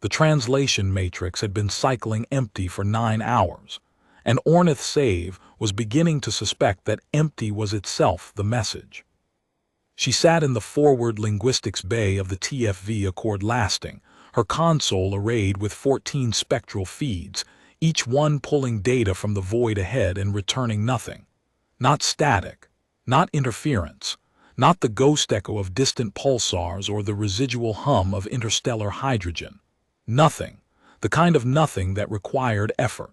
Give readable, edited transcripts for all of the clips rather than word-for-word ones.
The translation matrix had been cycling empty for 9 hours, and Ornith's save was beginning to suspect that empty was itself the message. She sat in the forward linguistics bay of the TFV Accord lasting, her console arrayed with 14 spectral feeds, each one pulling data from the void ahead and returning nothing. Not static, not interference, not the ghost echo of distant pulsars or the residual hum of interstellar hydrogen. Nothing, the kind of nothing that required effort,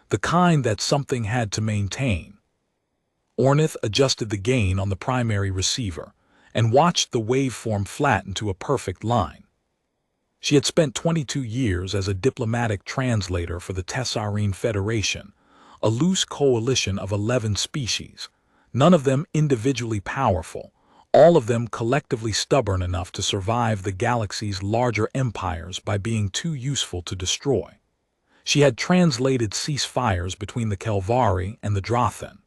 the kind that something had to maintain. Ornith adjusted the gain on the primary receiver and watched the waveform flatten to a perfect line. She had spent 22 years as a diplomatic translator for the Tessarine Federation, a loose coalition of 11 species, none of them individually powerful, all of them collectively stubborn enough to survive the galaxy's larger empires by being too useful to destroy. She had translated ceasefires between the Kelvari and the Drathan.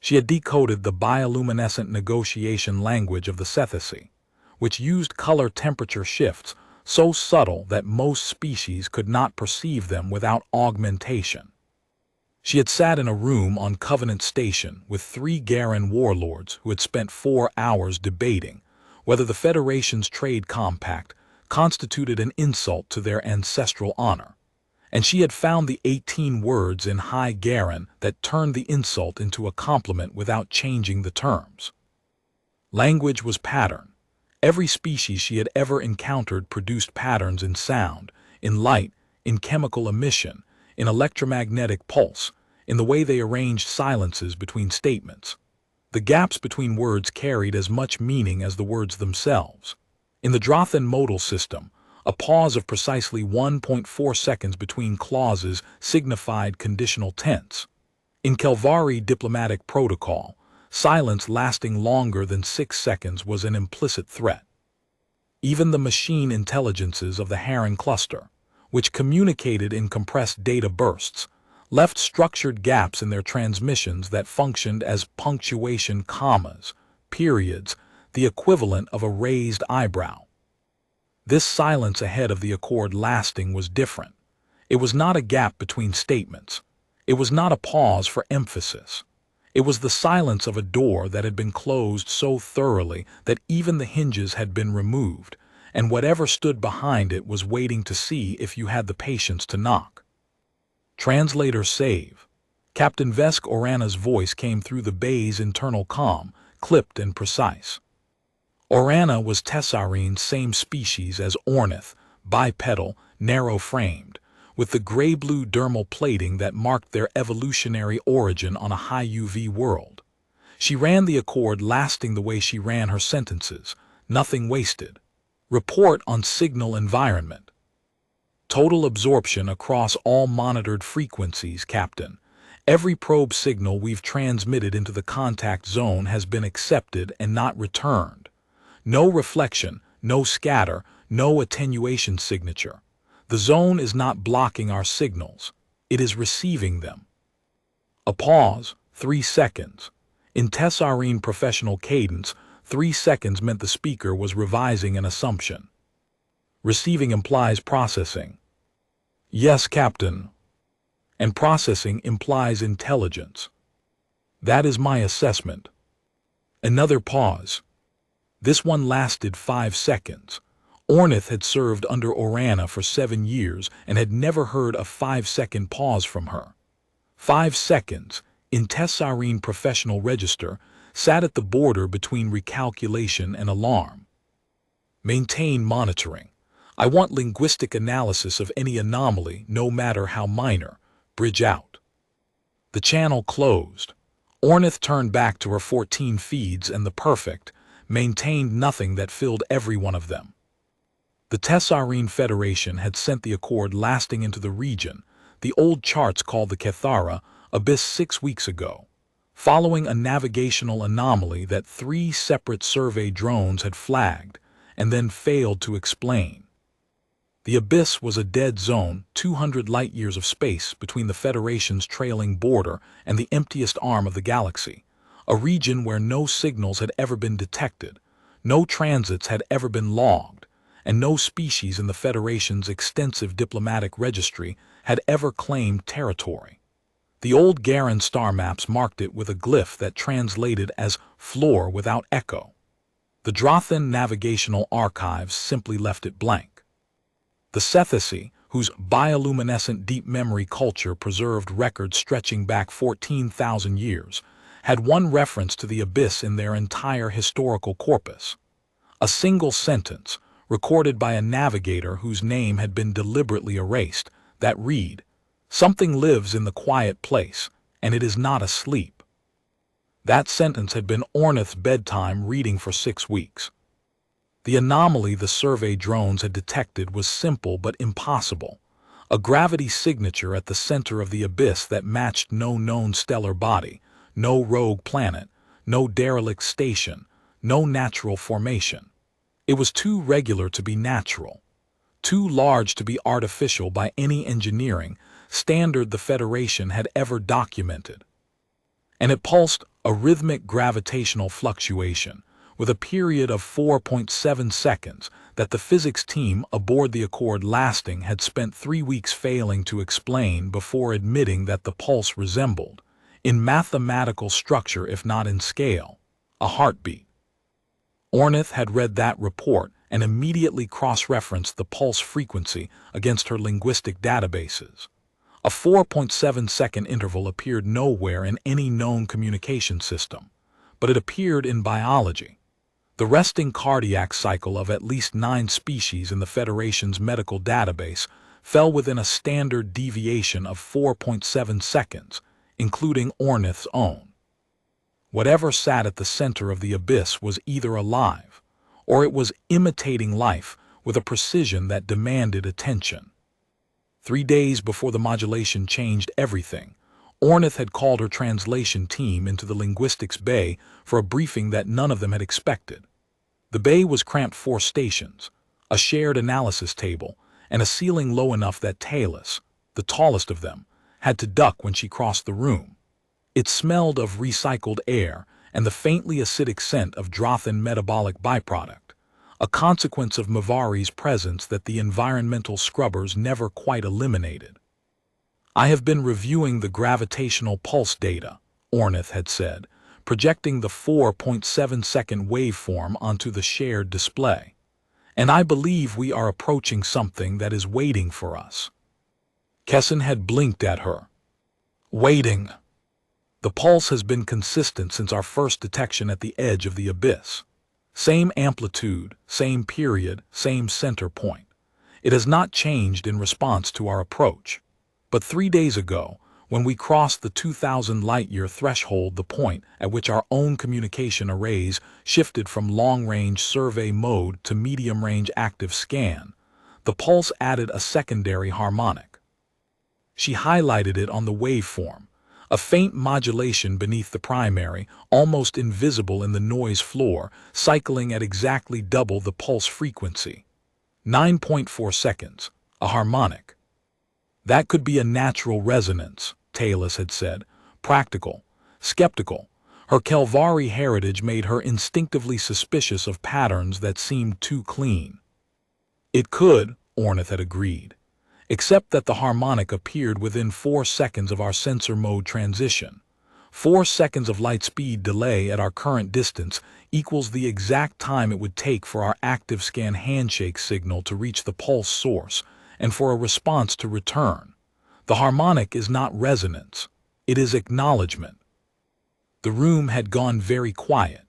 She had decoded the bioluminescent negotiation language of the Cethisi, which used color temperature shifts so subtle that most species could not perceive them without augmentation. She had sat in a room on Covenant Station with 3 Garen warlords who had spent 4 hours debating whether the Federation's trade compact constituted an insult to their ancestral honor, and she had found the 18 words in High Garen that turned the insult into a compliment without changing the terms. Language was pattern. Every species she had ever encountered produced patterns in sound, in light, in chemical emission, in electromagnetic pulse, in the way they arranged silences between statements. The gaps between words carried as much meaning as the words themselves. In the Drathan modal system, a pause of precisely 1.4 seconds between clauses signified conditional tense. In Kelvari diplomatic protocol, silence lasting longer than 6 seconds was an implicit threat. Even the machine intelligences of the Heron cluster, which communicated in compressed data bursts, left structured gaps in their transmissions that functioned as punctuation commas, periods, the equivalent of a raised eyebrow. This silence ahead of the Accord lasting was different. It was not a gap between statements. It was not a pause for emphasis. It was the silence of a door that had been closed so thoroughly that even the hinges had been removed, and whatever stood behind it was waiting to see if you had the patience to knock. Translator save. Captain Vesk Orana's voice came through the bay's internal comm, clipped and precise. Orana was Tessarine's same species as Ornith, bipedal, narrow-framed, with the gray-blue dermal plating that marked their evolutionary origin on a high UV world. She ran the Accord lasting the way she ran her sentences, nothing wasted. Report on signal environment. Total absorption across all monitored frequencies, Captain. Every probe signal we've transmitted into the contact zone has been accepted and not returned. No reflection, no scatter, no attenuation signature. The zone is not blocking our signals. It is receiving them. A pause, 3 seconds. In Tessarine professional cadence, 3 seconds meant the speaker was revising an assumption. Receiving implies processing. Yes, Captain. And processing implies intelligence. That is my assessment. Another pause. This one lasted 5 seconds. Ornith had served under Orana for 7 years and had never heard a 5-second pause from her. 5 seconds, in Tessarine professional register, sat at the border between recalculation and alarm. Maintain monitoring. I want linguistic analysis of any anomaly, no matter how minor. Bridge out. The channel closed. Ornith turned back to her 14 feeds and the perfect, maintained nothing that filled every one of them. The Tessarine Federation had sent the Accord lasting into the region, the old charts called the Kethara Abyss 6 weeks ago, following a navigational anomaly that 3 separate survey drones had flagged and then failed to explain. The Abyss was a dead zone, 200 light-years of space between the Federation's trailing border and the emptiest arm of the galaxy, a region where no signals had ever been detected, no transits had ever been logged, and no species in the Federation's extensive diplomatic registry had ever claimed territory. The old Garan star maps marked it with a glyph that translated as floor without echo. The Drothan Navigational Archives simply left it blank. The Cethisi, whose bioluminescent deep memory culture preserved records stretching back 14,000 years, had one reference to the abyss in their entire historical corpus. A single sentence, recorded by a navigator whose name had been deliberately erased, that read, "Something lives in the quiet place, and it is not asleep." That sentence had been Ornith's bedtime reading for 6 weeks. The anomaly the survey drones had detected was simple but impossible. A gravity signature at the center of the abyss that matched no known stellar body, no rogue planet, no derelict station, no natural formation. It was too regular to be natural, too large to be artificial by any engineering standard the Federation had ever documented. And it pulsed a rhythmic gravitational fluctuation, with a period of 4.7 seconds that the physics team aboard the Accord lasting had spent 3 weeks failing to explain before admitting that the pulse resembled, in mathematical structure if not in scale, a heartbeat. Ornith had read that report and immediately cross-referenced the pulse frequency against her linguistic databases. A 4.7-second interval appeared nowhere in any known communication system, but it appeared in biology. The resting cardiac cycle of at least 9 species in the Federation's medical database fell within a standard deviation of 4.7 seconds, including Ornith's own. Whatever sat at the center of the abyss was either alive, or it was imitating life with a precision that demanded attention. 3 days before the modulation changed everything, Ornith had called her translation team into the linguistics bay for a briefing that none of them had expected. The bay was cramped 4 stations, a shared analysis table, and a ceiling low enough that Talus, the tallest of them, had to duck when she crossed the room. It smelled of recycled air and the faintly acidic scent of Drothan metabolic byproduct, a consequence of Mivari's presence that the environmental scrubbers never quite eliminated. "I have been reviewing the gravitational pulse data," Ornith had said, projecting the 4.7-second waveform onto the shared display, "and I believe we are approaching something that is waiting for us." Kessin had blinked at her. "Waiting." "The pulse has been consistent since our first detection at the edge of the abyss. Same amplitude, same period, same center point. It has not changed in response to our approach. But 3 days ago, when we crossed the 2,000 light-year threshold, the point at which our own communication arrays shifted from long-range survey mode to medium-range active scan, the pulse added a secondary harmonic. She highlighted it on the waveform, a faint modulation beneath the primary, almost invisible in the noise floor, cycling at exactly double the pulse frequency. 9.4 seconds, a harmonic. That could be a natural resonance, Talus had said, practical, skeptical. Her Kelvari heritage made her instinctively suspicious of patterns that seemed too clean. It could, Ornith had agreed, except that the harmonic appeared within 4 seconds of our sensor mode transition. 4 seconds of light speed delay at our current distance equals the exact time it would take for our active scan handshake signal to reach the pulse source and for a response to return. The harmonic is not resonance, it is acknowledgement. The room had gone very quiet.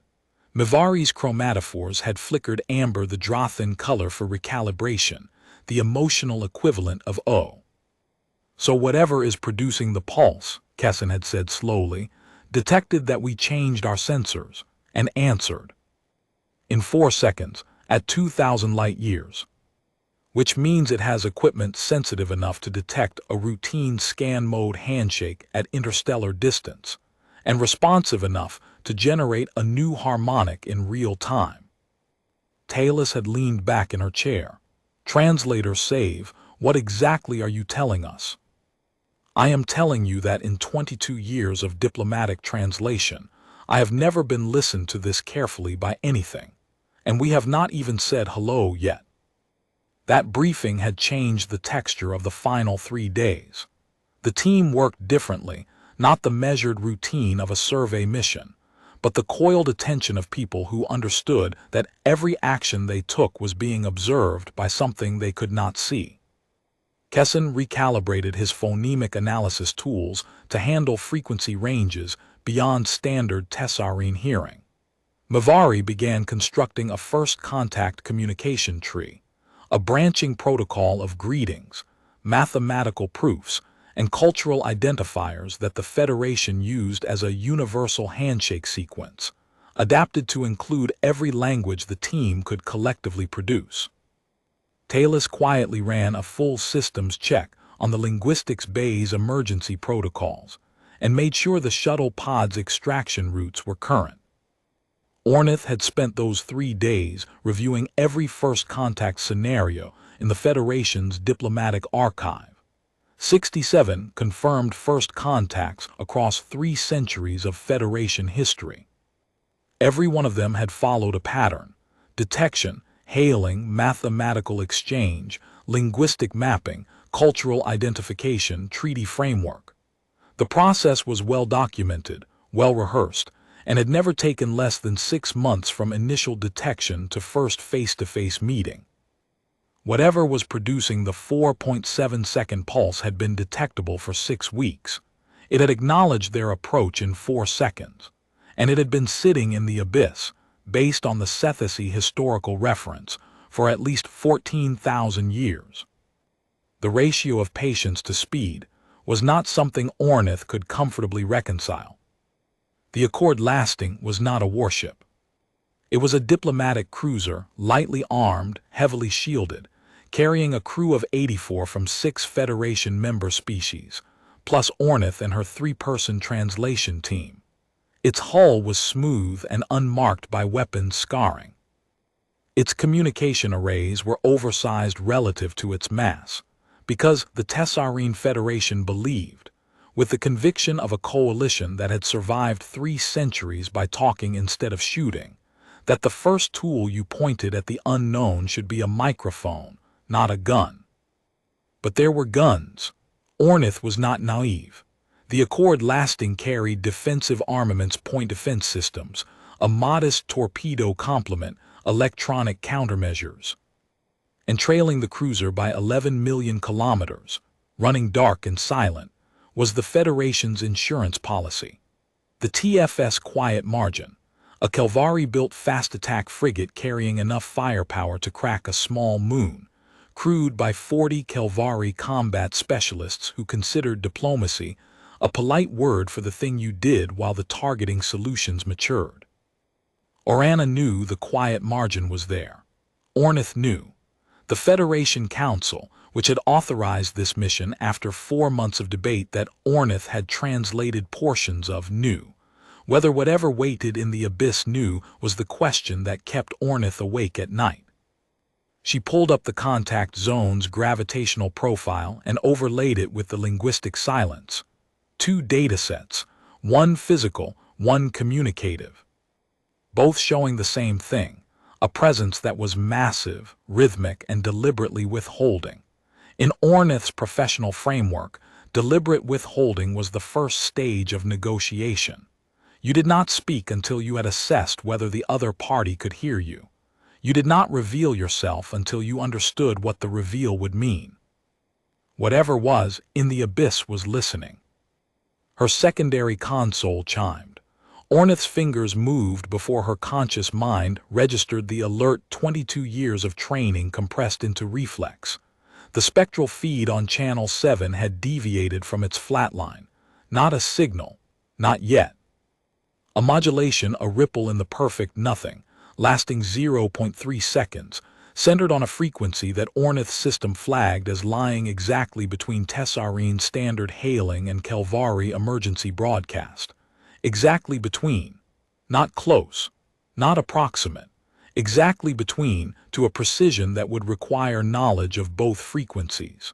Mivari's chromatophores had flickered amber, the Drothan color for recalibration, the emotional equivalent of O. "So whatever is producing the pulse," Kessin had said slowly, "detected that we changed our sensors, and answered. In 4 seconds, at 2,000 light-years. Which means it has equipment sensitive enough to detect a routine scan mode handshake at interstellar distance, and responsive enough to generate a new harmonic in real time." Talus had leaned back in her chair. "Translator save, what exactly are you telling us?" "I am telling you that in 22 years of diplomatic translation, I have never been listened to this carefully by anything, and we have not even said hello yet." That briefing had changed the texture of the final 3 days. The team worked differently, not the measured routine of a survey mission, but the coiled attention of people who understood that every action they took was being observed by something they could not see. Kesson recalibrated his phonemic analysis tools to handle frequency ranges beyond standard Tessarine hearing. Mavari began constructing a first-contact communication tree, a branching protocol of greetings, mathematical proofs, and cultural identifiers that the Federation used as a universal handshake sequence, adapted to include every language the team could collectively produce. Talus quietly ran a full systems check on the linguistics bay's emergency protocols and made sure the shuttle pod's extraction routes were current. Ornith had spent those 3 days reviewing every first contact scenario in the Federation's diplomatic archive. 67 confirmed first contacts across 3 centuries of Federation history. Every one of them had followed a pattern: detection, hailing, mathematical exchange, linguistic mapping, cultural identification, treaty framework. The process was well documented, well rehearsed, and had never taken less than 6 months from initial detection to first face-to-face meeting. Whatever was producing the 4.7-second pulse had been detectable for 6 weeks. It had acknowledged their approach in 4 seconds, and it had been sitting in the abyss, based on the Sethesi historical reference, for at least 14,000 years. The ratio of patience to speed was not something Ornith could comfortably reconcile. The Accord Lasting was not a warship. It was a diplomatic cruiser, lightly armed, heavily shielded, carrying a crew of 84 from 6 Federation member species, plus Ornith and her 3-person translation team. Its hull was smooth and unmarked by weapons scarring. Its communication arrays were oversized relative to its mass, because the Tessarine Federation believed, with the conviction of a coalition that had survived 3 centuries by talking instead of shooting, that the first tool you pointed at the unknown should be a microphone, not a gun. But there were guns. Ornith was not naive. The Accord Lasting carried defensive armaments point defense systems, a modest torpedo complement, electronic countermeasures. And trailing the cruiser by 11 million kilometers, running dark and silent, was the Federation's insurance policy. The TFS Quiet Margin, a Kelvari-built fast-attack frigate carrying enough firepower to crack a small moon, crewed by 40 Kelvari combat specialists who considered diplomacy a polite word for the thing you did while the targeting solutions matured. Orana knew the quiet margin was there. Ornith knew. The Federation Council, which had authorized this mission after 4 months of debate that Ornith had translated portions of, knew. Whether whatever waited in the abyss knew was the question that kept Ornith awake at night. She pulled up the contact zone's gravitational profile and overlaid it with the linguistic silence. 2 datasets, one physical, one communicative. Both showing the same thing, a presence that was massive, rhythmic, and deliberately withholding. In Ornith's professional framework, deliberate withholding was the first stage of negotiation. You did not speak until you had assessed whether the other party could hear you. You did not reveal yourself until you understood what the reveal would mean. Whatever was in the abyss was listening. Her secondary console chimed. Ornith's fingers moved before her conscious mind registered the alert 22 years of training compressed into reflex. The spectral feed on Channel 7 had deviated from its flatline. Not a signal. Not yet. A modulation, a ripple in the perfect nothing, lasting 0.3 seconds, centered on a frequency that Ornith's system flagged as lying exactly between Tessarine standard hailing and Kelvari emergency broadcast. Exactly between. Not close. Not approximate. Exactly between, to a precision that would require knowledge of both frequencies.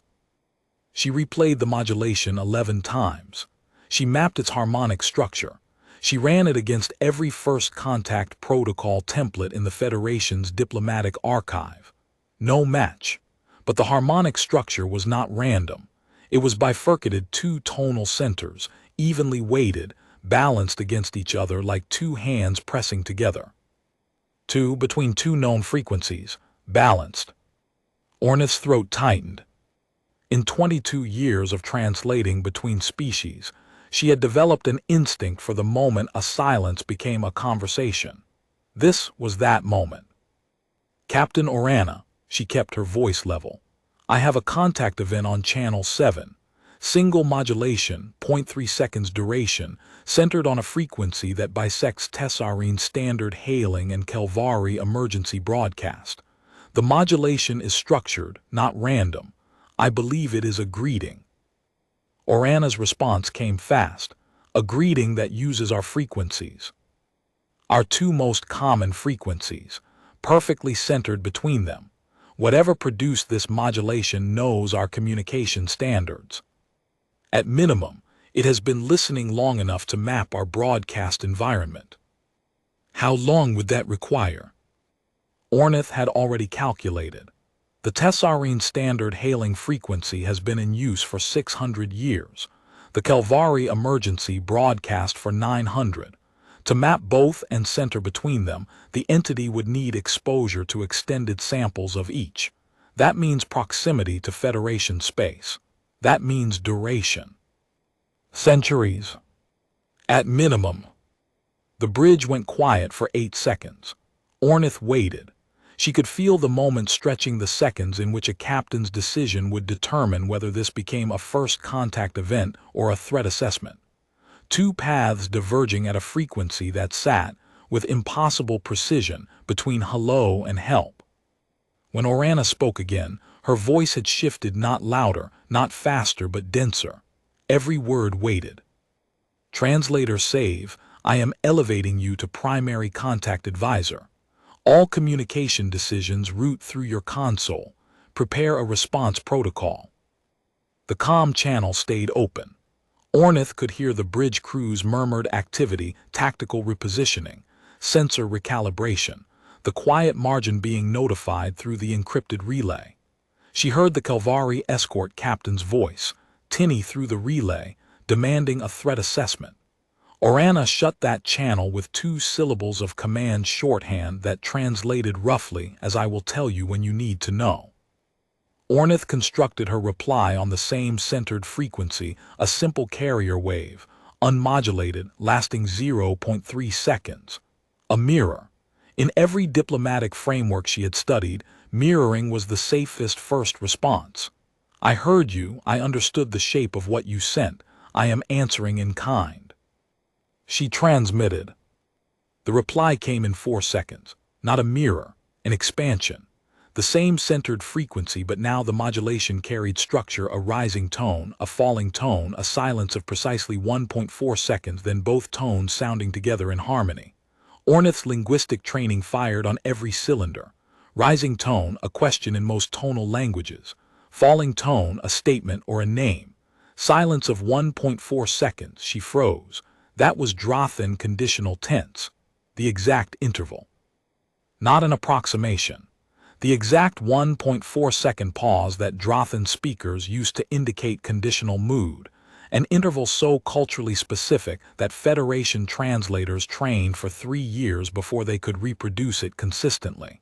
She replayed the modulation 11 times. She mapped its harmonic structure. She ran it against every first contact protocol template in the Federation's diplomatic archive. No match. But the harmonic structure was not random. It was bifurcated two tonal centers, evenly weighted, balanced against each other like two hands pressing together. Two between two known frequencies, balanced. Ornith's throat tightened. In 22 years of translating between species, she had developed an instinct for the moment a silence became a conversation. This was that moment. Captain Orana, she kept her voice level. I have a contact event on Channel 7. Single modulation, 0.3 seconds duration, centered on a frequency that bisects Tessarine standard hailing and Kelvari emergency broadcast. The modulation is structured, not random. I believe it is a greeting. Orana's response came fast, a greeting that uses our frequencies. Our two most common frequencies, perfectly centered between them. Whatever produced this modulation knows our communication standards. At minimum, it has been listening long enough to map our broadcast environment. How long would that require? Ornith had already calculated. The Tessarine standard hailing frequency has been in use for 600 years. The Kelvari emergency broadcast for 900. To map both and center between them, the entity would need exposure to extended samples of each. That means proximity to Federation space. That means duration. Centuries. At minimum. The bridge went quiet for 8 seconds. Ornith waited. She could feel the moment stretching the seconds in which a captain's decision would determine whether this became a first contact event or a threat assessment. Two paths diverging at a frequency that sat, with impossible precision, between hello and help. When Orana spoke again, her voice had shifted, not louder, not faster, but denser. Every word weighted. Translator save, I am elevating you to primary contact advisor. All communication decisions route through your console. Prepare a response protocol. The comm channel stayed open. Ornith could hear the bridge crew's murmured activity, tactical repositioning, sensor recalibration, the quiet margin being notified through the encrypted relay. She heard the Kelvari escort captain's voice, tinny through the relay, demanding a threat assessment. Orana shut that channel with 2 syllables of command shorthand that translated roughly as I will tell you when you need to know. Ornith constructed her reply on the same centered frequency, a simple carrier wave, unmodulated, lasting 0.3 seconds. A mirror. In every diplomatic framework she had studied, mirroring was the safest first response. I heard you, I understood the shape of what you sent, I am answering in kind. She transmitted. The reply came in 4 seconds. Not a mirror, an expansion. The same centered frequency, but now the modulation carried structure, a rising tone, a falling tone, a silence of precisely 1.4 seconds, then both tones sounding together in harmony. Ornith's linguistic training fired on every cylinder. Rising tone, a question in most tonal languages. Falling tone, a statement or a name. Silence of 1.4 seconds, she froze. That was Drothan conditional tense, the exact interval. Not an approximation. The exact 1.4 second pause that Drothan speakers used to indicate conditional mood, an interval so culturally specific that Federation translators trained for 3 years before they could reproduce it consistently.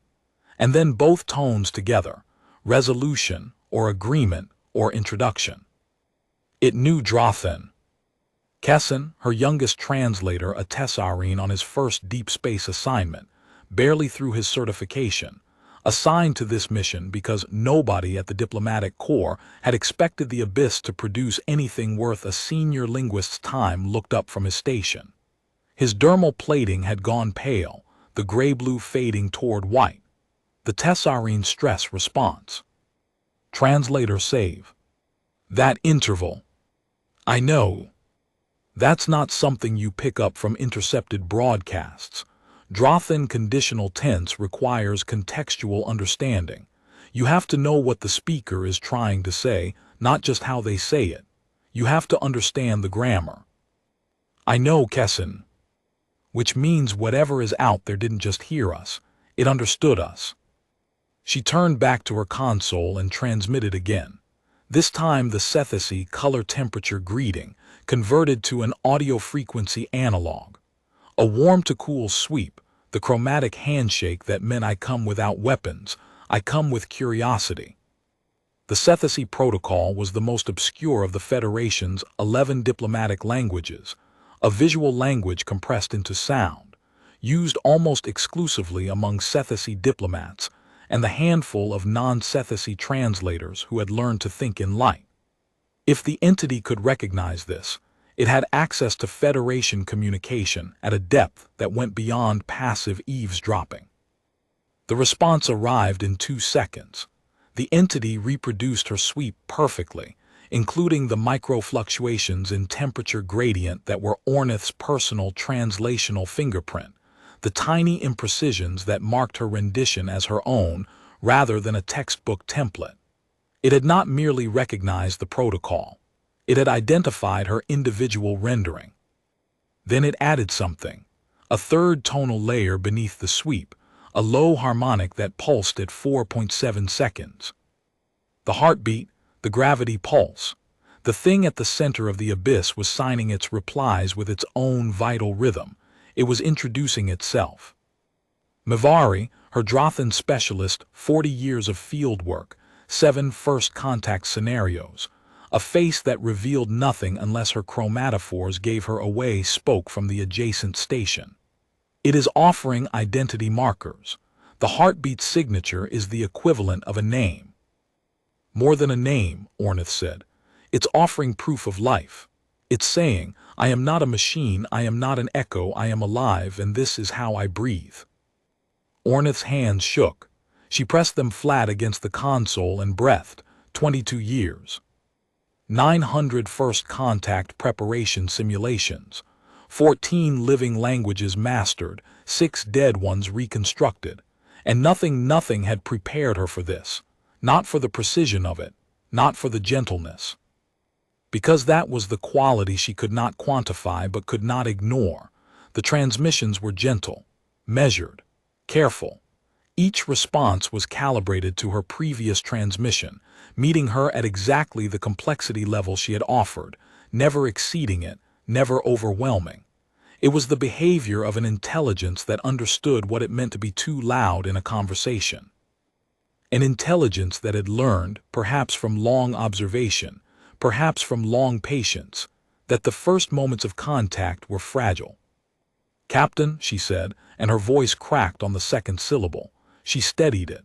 And then both tones together, resolution or agreement or introduction. It knew Drothan. Kessin, her youngest translator, a Tessarine on his first deep space assignment, barely through his certification, assigned to this mission because nobody at the diplomatic corps had expected the Abyss to produce anything worth a senior linguist's time, looked up from his station. His dermal plating had gone pale, the gray-blue fading toward white. The Tessarine stress response. Translator save. That interval. I know. That's not something you pick up from intercepted broadcasts. Drothan conditional tense requires contextual understanding. You have to know what the speaker is trying to say, not just how they say it. You have to understand the grammar. I know, Kessin. Which means whatever is out there didn't just hear us, it understood us. She turned back to her console and transmitted again. This time the Cethesy color temperature greeting converted to an audio frequency analog. A warm to cool sweep, the chromatic handshake that meant I come without weapons, I come with curiosity. The Cethesy protocol was the most obscure of the Federation's 11 diplomatic languages, a visual language compressed into sound, used almost exclusively among Cethesy diplomats and the handful of non-Cethesy translators who had learned to think in light. If the entity could recognize this, it had access to Federation communication at a depth that went beyond passive eavesdropping. The response arrived in 2 seconds. The entity reproduced her sweep perfectly, including the micro-fluctuations in temperature gradient that were Ornith's personal translational fingerprint, the tiny imprecisions that marked her rendition as her own rather than a textbook template. It had not merely recognized the protocol. It had identified her individual rendering. Then it added something, a third tonal layer beneath the sweep, a low harmonic that pulsed at 4.7 seconds. The heartbeat, the gravity pulse. The thing at the center of the abyss was signing its replies with its own vital rhythm. It was introducing itself. Mivari, her Drothan specialist, 40 years of field work, 7 first contact scenarios, a face that revealed nothing unless her chromatophores gave her away, spoke from the adjacent station. It is offering identity markers. The heartbeat signature is the equivalent of a name. More than a name, Ornith said. It's offering proof of life. It's saying, I am not a machine, I am not an echo, I am alive, and this is how I breathe. Ornith's hands shook. She pressed them flat against the console and breathed, 22 years. 900 first contact preparation simulations, 14 living languages mastered, 6 dead ones reconstructed, and nothing had prepared her for this, not for the precision of it, not for the gentleness. Because that was the quality she could not quantify but could not ignore, the transmissions were gentle, measured, careful. Each response was calibrated to her previous transmission, meeting her at exactly the complexity level she had offered, never exceeding it, never overwhelming. It was the behavior of an intelligence that understood what it meant to be too loud in a conversation. An intelligence that had learned, perhaps from long observation, perhaps from long patience, that the first moments of contact were fragile. Captain, she said, and her voice cracked on the second syllable. She steadied it.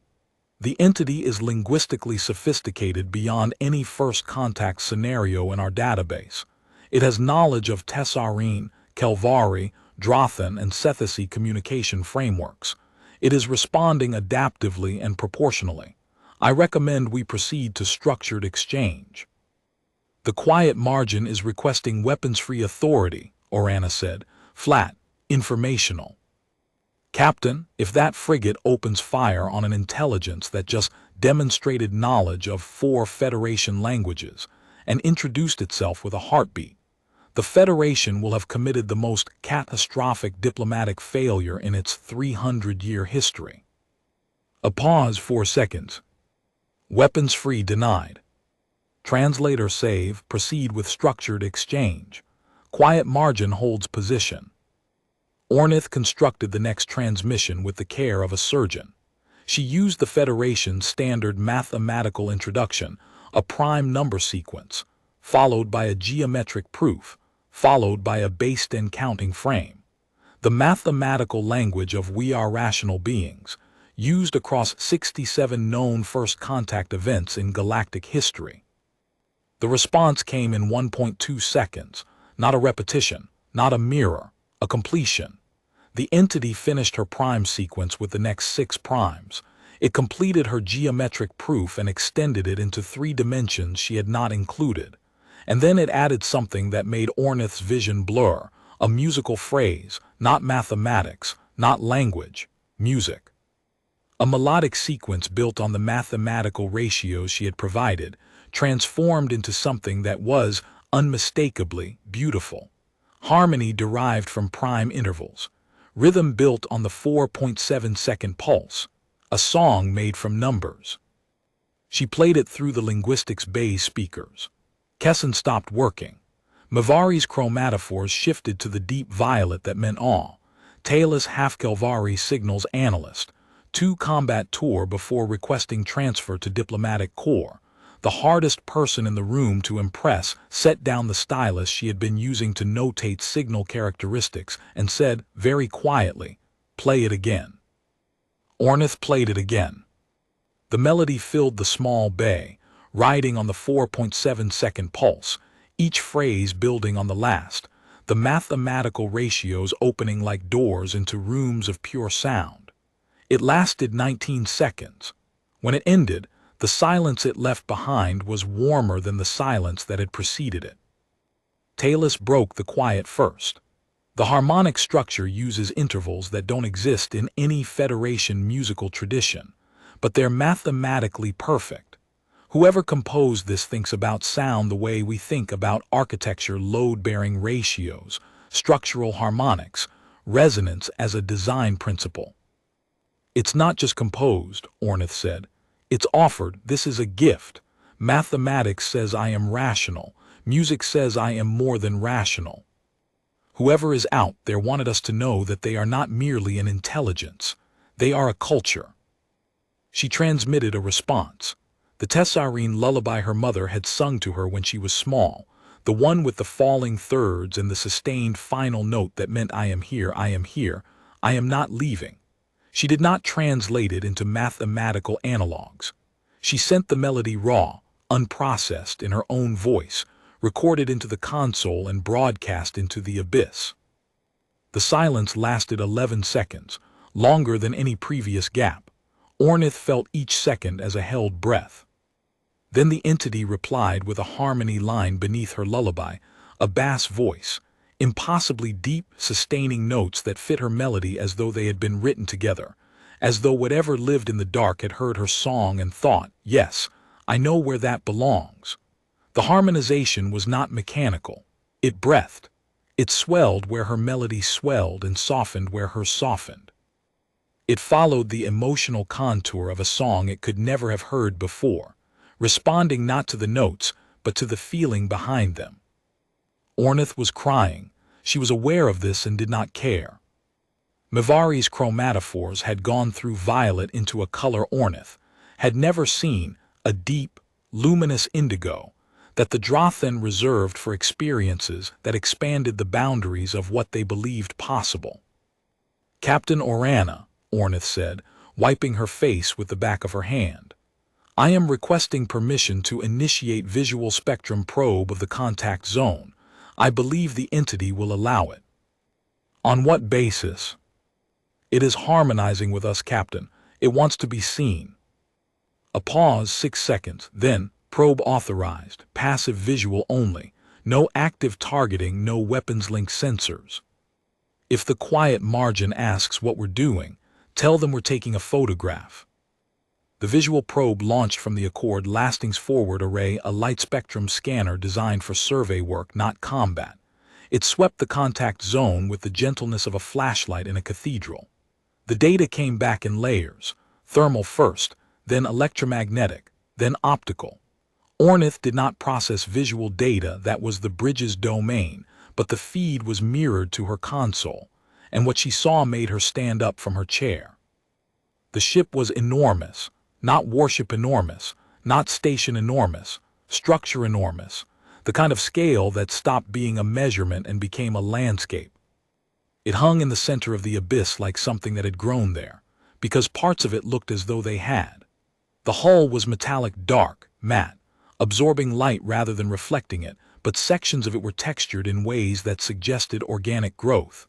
The entity is linguistically sophisticated beyond any first contact scenario in our database. It has knowledge of Tessarine, Kelvari, Drothan, and Cethesy communication frameworks. It is responding adaptively and proportionally. I recommend we proceed to structured exchange. The quiet margin is requesting weapons-free authority, Orana said, flat, informational. Captain, if that frigate opens fire on an intelligence that just demonstrated knowledge of 4 Federation languages and introduced itself with a heartbeat, the Federation will have committed the most catastrophic diplomatic failure in its 300-year history. A pause, 4 seconds. Weapons-free denied. Translator save, proceed with structured exchange. Quiet margin holds position. Ornith constructed the next transmission with the care of a surgeon. She used the Federation's standard mathematical introduction, a prime number sequence, followed by a geometric proof, followed by a base-10 counting frame. The mathematical language of we are rational beings, used across 67 known first contact events in galactic history. The response came in 1.2 seconds, not a repetition, not a mirror, a completion. The entity finished her prime sequence with the next 6 primes. It completed her geometric proof and extended it into 3 dimensions she had not included. And then it added something that made Ornith's vision blur, a musical phrase, not mathematics, not language, music. A melodic sequence built on the mathematical ratios she had provided, transformed into something that was, unmistakably, beautiful. Harmony derived from prime intervals. Rhythm built on the 4.7-second pulse. A song made from numbers. She played it through the linguistics Bay's speakers. Kesson stopped working. Mavari's chromatophores shifted to the deep violet that meant awe. Talis Hafkelvari signals analyst. 2 combat tour before requesting transfer to diplomatic corps. The hardest person in the room to impress set down the stylus she had been using to notate signal characteristics and said, very quietly, "Play it again." Ornith played it again. The melody filled the small bay, riding on the 4.7-second pulse, each phrase building on the last, the mathematical ratios opening like doors into rooms of pure sound. It lasted 19 seconds. When it ended, the silence it left behind was warmer than the silence that had preceded it. Talis broke the quiet first. The harmonic structure uses intervals that don't exist in any Federation musical tradition, but they're mathematically perfect. Whoever composed this thinks about sound the way we think about architecture: load-bearing ratios, structural harmonics, resonance as a design principle. "It's not just composed," Ornith said. "It's offered. This is a gift. Mathematics says I am rational. Music says I am more than rational." Whoever is out there wanted us to know that they are not merely an intelligence. They are a culture. She transmitted a response. The Tessarine lullaby her mother had sung to her when she was small, the one with the falling thirds and the sustained final note that meant I am here, I am here, I am not leaving. She did not translate it into mathematical analogues. She sent the melody raw, unprocessed, in her own voice, recorded into the console and broadcast into the abyss. The silence lasted 11 seconds, longer than any previous gap. Ornith felt each second as a held breath. Then the entity replied with a harmony line beneath her lullaby, a bass voice, impossibly deep, sustaining notes that fit her melody as though they had been written together, as though whatever lived in the dark had heard her song and thought, "Yes, I know where that belongs." The harmonization was not mechanical. It breathed. It swelled where her melody swelled and softened where hers softened. It followed the emotional contour of a song it could never have heard before, responding not to the notes, but to the feeling behind them. Ornith was crying. She was aware of this and did not care. Mavari's chromatophores had gone through violet into a color Ornith had never seen, a deep, luminous indigo, that the Drothan reserved for experiences that expanded the boundaries of what they believed possible. "Captain Orana," Ornith said, wiping her face with the back of her hand, "I am requesting permission to initiate visual spectrum probe of the contact zone. I believe the entity will allow it." "On what basis?" "It is harmonizing with us, Captain. It wants to be seen." A pause, 6 seconds, then, "Probe authorized, passive visual only, no active targeting, no weapons-linked sensors. If the quiet margin asks what we're doing, tell them we're taking a photograph." The visual probe launched from the Accord Lastings Forward Array, a light spectrum scanner designed for survey work, not combat. It swept the contact zone with the gentleness of a flashlight in a cathedral. The data came back in layers, thermal first, then electromagnetic, then optical. Ornith did not process visual data, that was the bridge's domain, but the feed was mirrored to her console, and what she saw made her stand up from her chair. The ship was enormous, not warship enormous, not station enormous, structure enormous, the kind of scale that stopped being a measurement and became a landscape. It hung in the center of the abyss like something that had grown there, because parts of it looked as though they had. The hull was metallic dark, matte, absorbing light rather than reflecting it, but sections of it were textured in ways that suggested organic growth.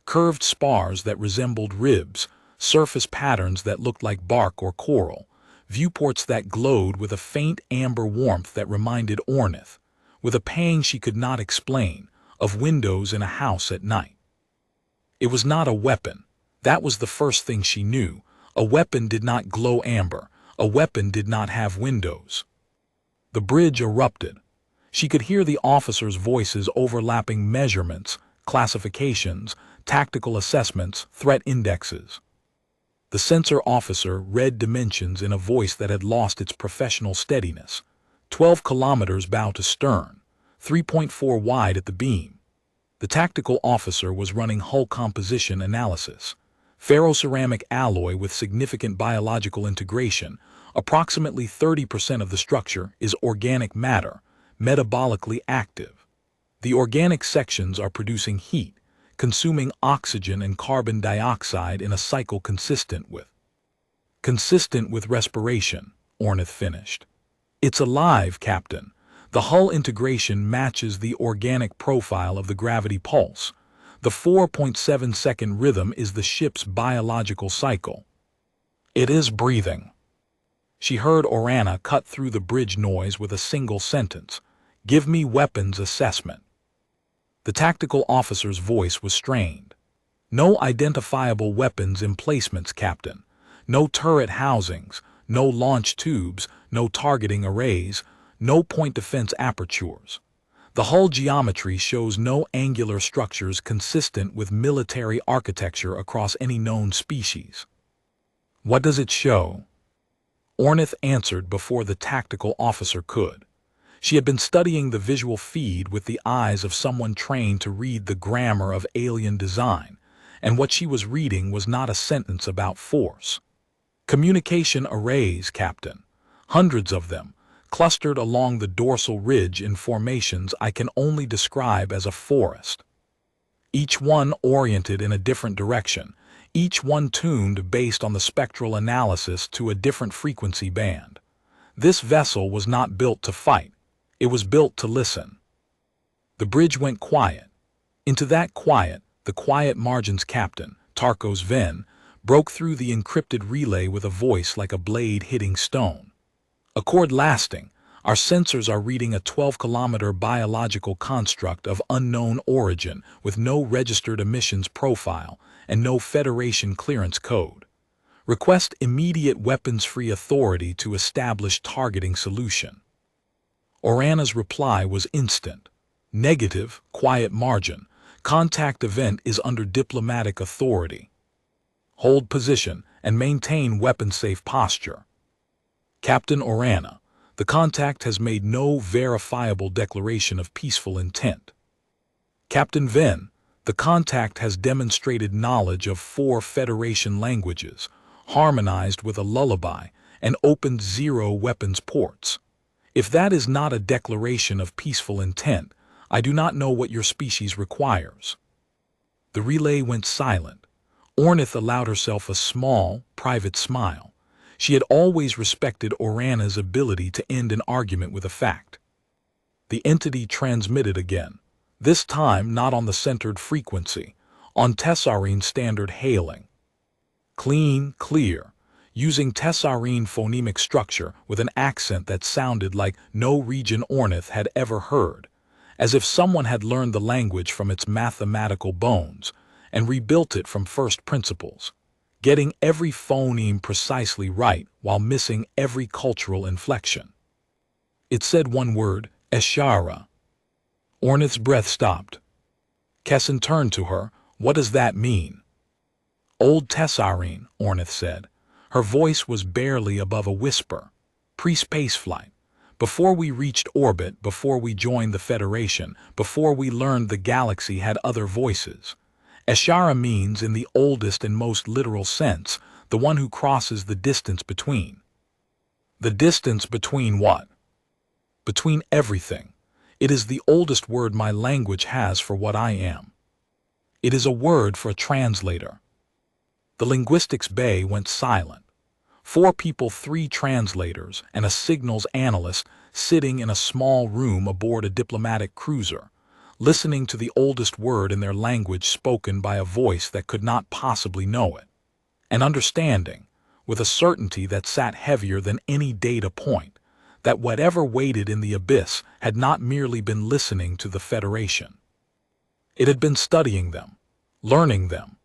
Curved spars that resembled ribs, surface patterns that looked like bark or coral, viewports that glowed with a faint amber warmth that reminded Ornith, with a pang she could not explain, of windows in a house at night. It was not a weapon. That was the first thing she knew. A weapon did not glow amber. A weapon did not have windows. The bridge erupted. She could hear the officers' voices overlapping measurements, classifications, tactical assessments, threat indexes. The sensor officer read dimensions in a voice that had lost its professional steadiness. 12 kilometers bow to stern, 3.4 wide at the beam. The tactical officer was running hull composition analysis. Ferroceramic alloy with significant biological integration. Approximately 30% of the structure is organic matter, metabolically active. The organic sections are producing heat, consuming oxygen and carbon dioxide in a cycle consistent with respiration, Ornith finished. It's alive, Captain. The hull integration matches the organic profile of the gravity pulse. The 4.7-second rhythm is the ship's biological cycle. It is breathing. She heard Orana cut through the bridge noise with a single sentence. Give me weapons assessment. The tactical officer's voice was strained. No identifiable weapons emplacements, Captain. No turret housings, no launch tubes, no targeting arrays, no point defense apertures. The hull geometry shows no angular structures consistent with military architecture across any known species. What does it show? Ornith answered before the tactical officer could. She had been studying the visual feed with the eyes of someone trained to read the grammar of alien design, and what she was reading was not a sentence about force. Communication arrays, Captain. Hundreds of them, clustered along the dorsal ridge in formations I can only describe as a forest. Each one oriented in a different direction, each one tuned based on the spectral analysis to a different frequency band. This vessel was not built to fight. It was built to listen. The bridge went quiet. Into that quiet, the quiet margin's captain, Tarkos Ven, broke through the encrypted relay with a voice like a blade hitting stone. Accord lasting, our sensors are reading a 12-kilometer biological construct of unknown origin with no registered emissions profile and no Federation clearance code. Request immediate weapons-free authority to establish targeting solution. Orana's reply was instant. Negative, quiet margin. Contact event is under diplomatic authority. Hold position and maintain weapon-safe posture. Captain Orana, the contact has made no verifiable declaration of peaceful intent. Captain Ven, the contact has demonstrated knowledge of 4 Federation languages, harmonized with a lullaby, and opened 0 weapons ports. If that is not a declaration of peaceful intent, I do not know what your species requires. The relay went silent. Ornith allowed herself a small, private smile. She had always respected Orana's ability to end an argument with a fact. The entity transmitted again, this time not on the centered frequency, on Tessarine standard hailing. Clean, clear, using Tessarine phonemic structure with an accent that sounded like no region Ornith had ever heard, as if someone had learned the language from its mathematical bones and rebuilt it from first principles, getting every phoneme precisely right while missing every cultural inflection. It said one word, Eshara. Ornith's breath stopped. Kessin turned to her. What does that mean? Old Tessarine, Ornith said. Her voice was barely above a whisper. Pre-spaceflight. Before we reached orbit, before we joined the Federation, before we learned the galaxy had other voices. Eshara means, in the oldest and most literal sense, the one who crosses the distance between. The distance between what? Between everything. It is the oldest word my language has for what I am. It is a word for a translator. The linguistics bay went silent. 4 people, 3 translators, and a signals analyst sitting in a small room aboard a diplomatic cruiser, listening to the oldest word in their language spoken by a voice that could not possibly know it, and understanding, with a certainty that sat heavier than any data point, that whatever waited in the abyss had not merely been listening to the Federation. It had been studying them, learning them,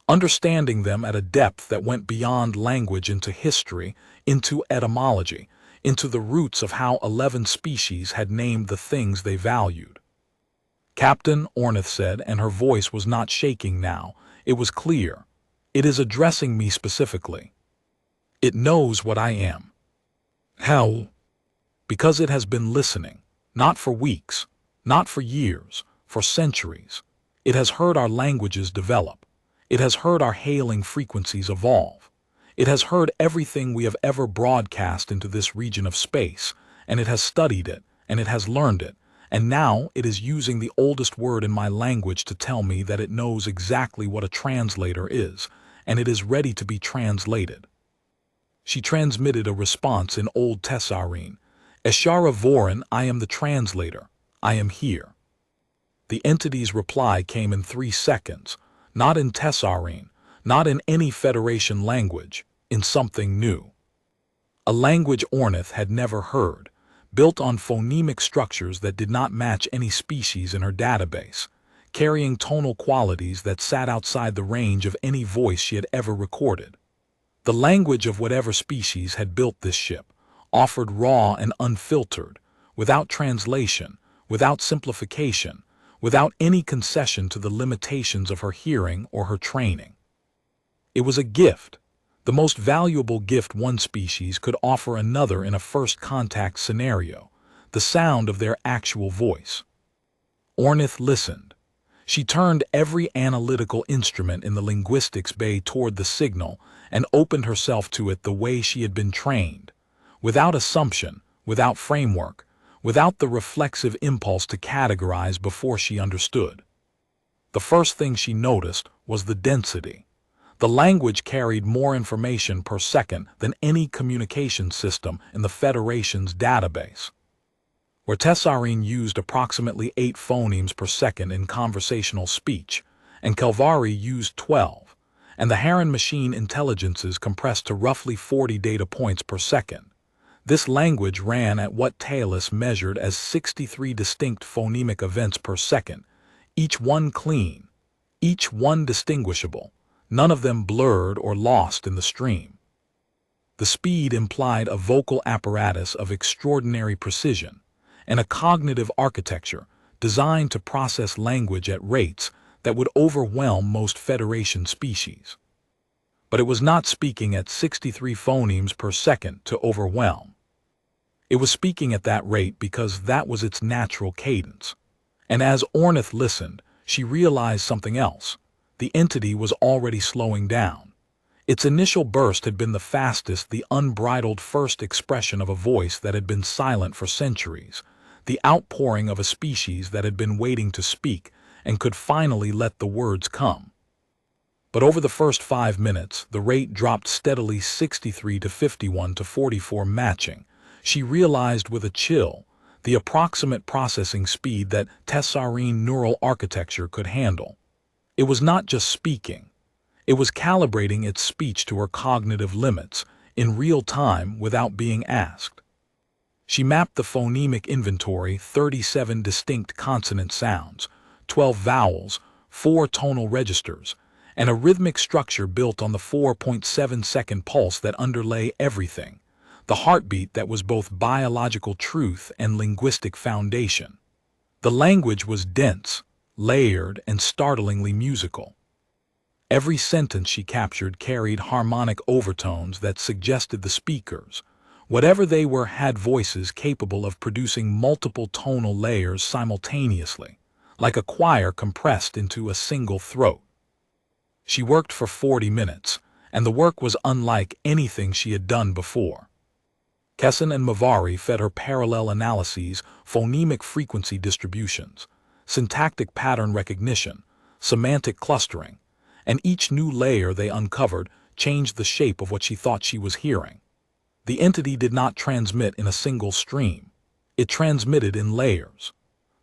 understanding them at a depth that went beyond language into history, into etymology, into the roots of how 11 species had named the things they valued. Captain, Ornith said, and her voice was not shaking now. It was clear. It is addressing me specifically. It knows what I am. How? Because it has been listening, not for weeks, not for years, for centuries. It has heard our languages develop. It has heard our hailing frequencies evolve. It has heard everything we have ever broadcast into this region of space, and it has studied it, and it has learned it, and now it is using the oldest word in my language to tell me that it knows exactly what a translator is, and it is ready to be translated. She transmitted a response in Old Tessarine. Eshara Vorin, I am the translator. I am here. The entity's reply came in 3 seconds, not in Tessarine, not in any Federation language, in something new. A language Ornith had never heard, built on phonemic structures that did not match any species in her database, carrying tonal qualities that sat outside the range of any voice she had ever recorded. The language of whatever species had built this ship, offered raw and unfiltered, without translation, without simplification, without any concession to the limitations of her hearing or her training. It was a gift, the most valuable gift one species could offer another in a first contact scenario, the sound of their actual voice. Ornith listened. She turned every analytical instrument in the linguistics bay toward the signal and opened herself to it the way she had been trained, without assumption, without framework, without the reflexive impulse to categorize before she understood. The first thing she noticed was the density. The language carried more information per second than any communication system in the Federation's database. Where Tessarine used approximately 8 phonemes per second in conversational speech, and Kelvari used 12, and the Heron machine intelligences compressed to roughly 40 data points per second. This language ran at what Talus measured as 63 distinct phonemic events per second, each one clean, each one distinguishable, none of them blurred or lost in the stream. The speed implied a vocal apparatus of extraordinary precision, and a cognitive architecture designed to process language at rates that would overwhelm most Federation species. But it was not speaking at 63 phonemes per second to overwhelm. It was speaking at that rate because that was its natural cadence. And as Ornith listened, she realized something else. The entity was already slowing down. Its initial burst had been the fastest, the unbridled first expression of a voice that had been silent for centuries, the outpouring of a species that had been waiting to speak and could finally let the words come. But over the first 5 minutes, the rate dropped steadily 63 to 51 to 44 matching. She realized with a chill the approximate processing speed that Tessarine neural architecture could handle. It was not just speaking. It was calibrating its speech to her cognitive limits in real time without being asked. She mapped the phonemic inventory, 37 distinct consonant sounds, 12 vowels, 4 tonal registers, and a rhythmic structure built on the 4.7-second pulse that underlay everything, the heartbeat that was both biological truth and linguistic foundation. The language was dense, layered, and startlingly musical. Every sentence she captured carried harmonic overtones that suggested the speakers, whatever they were, had voices capable of producing multiple tonal layers simultaneously, like a choir compressed into a single throat. She worked for 40 minutes, and the work was unlike anything she had done before. Kesson and Mavari fed her parallel analyses, phonemic frequency distributions, syntactic pattern recognition, semantic clustering, and each new layer they uncovered changed the shape of what she thought she was hearing. The entity did not transmit in a single stream. It transmitted in layers.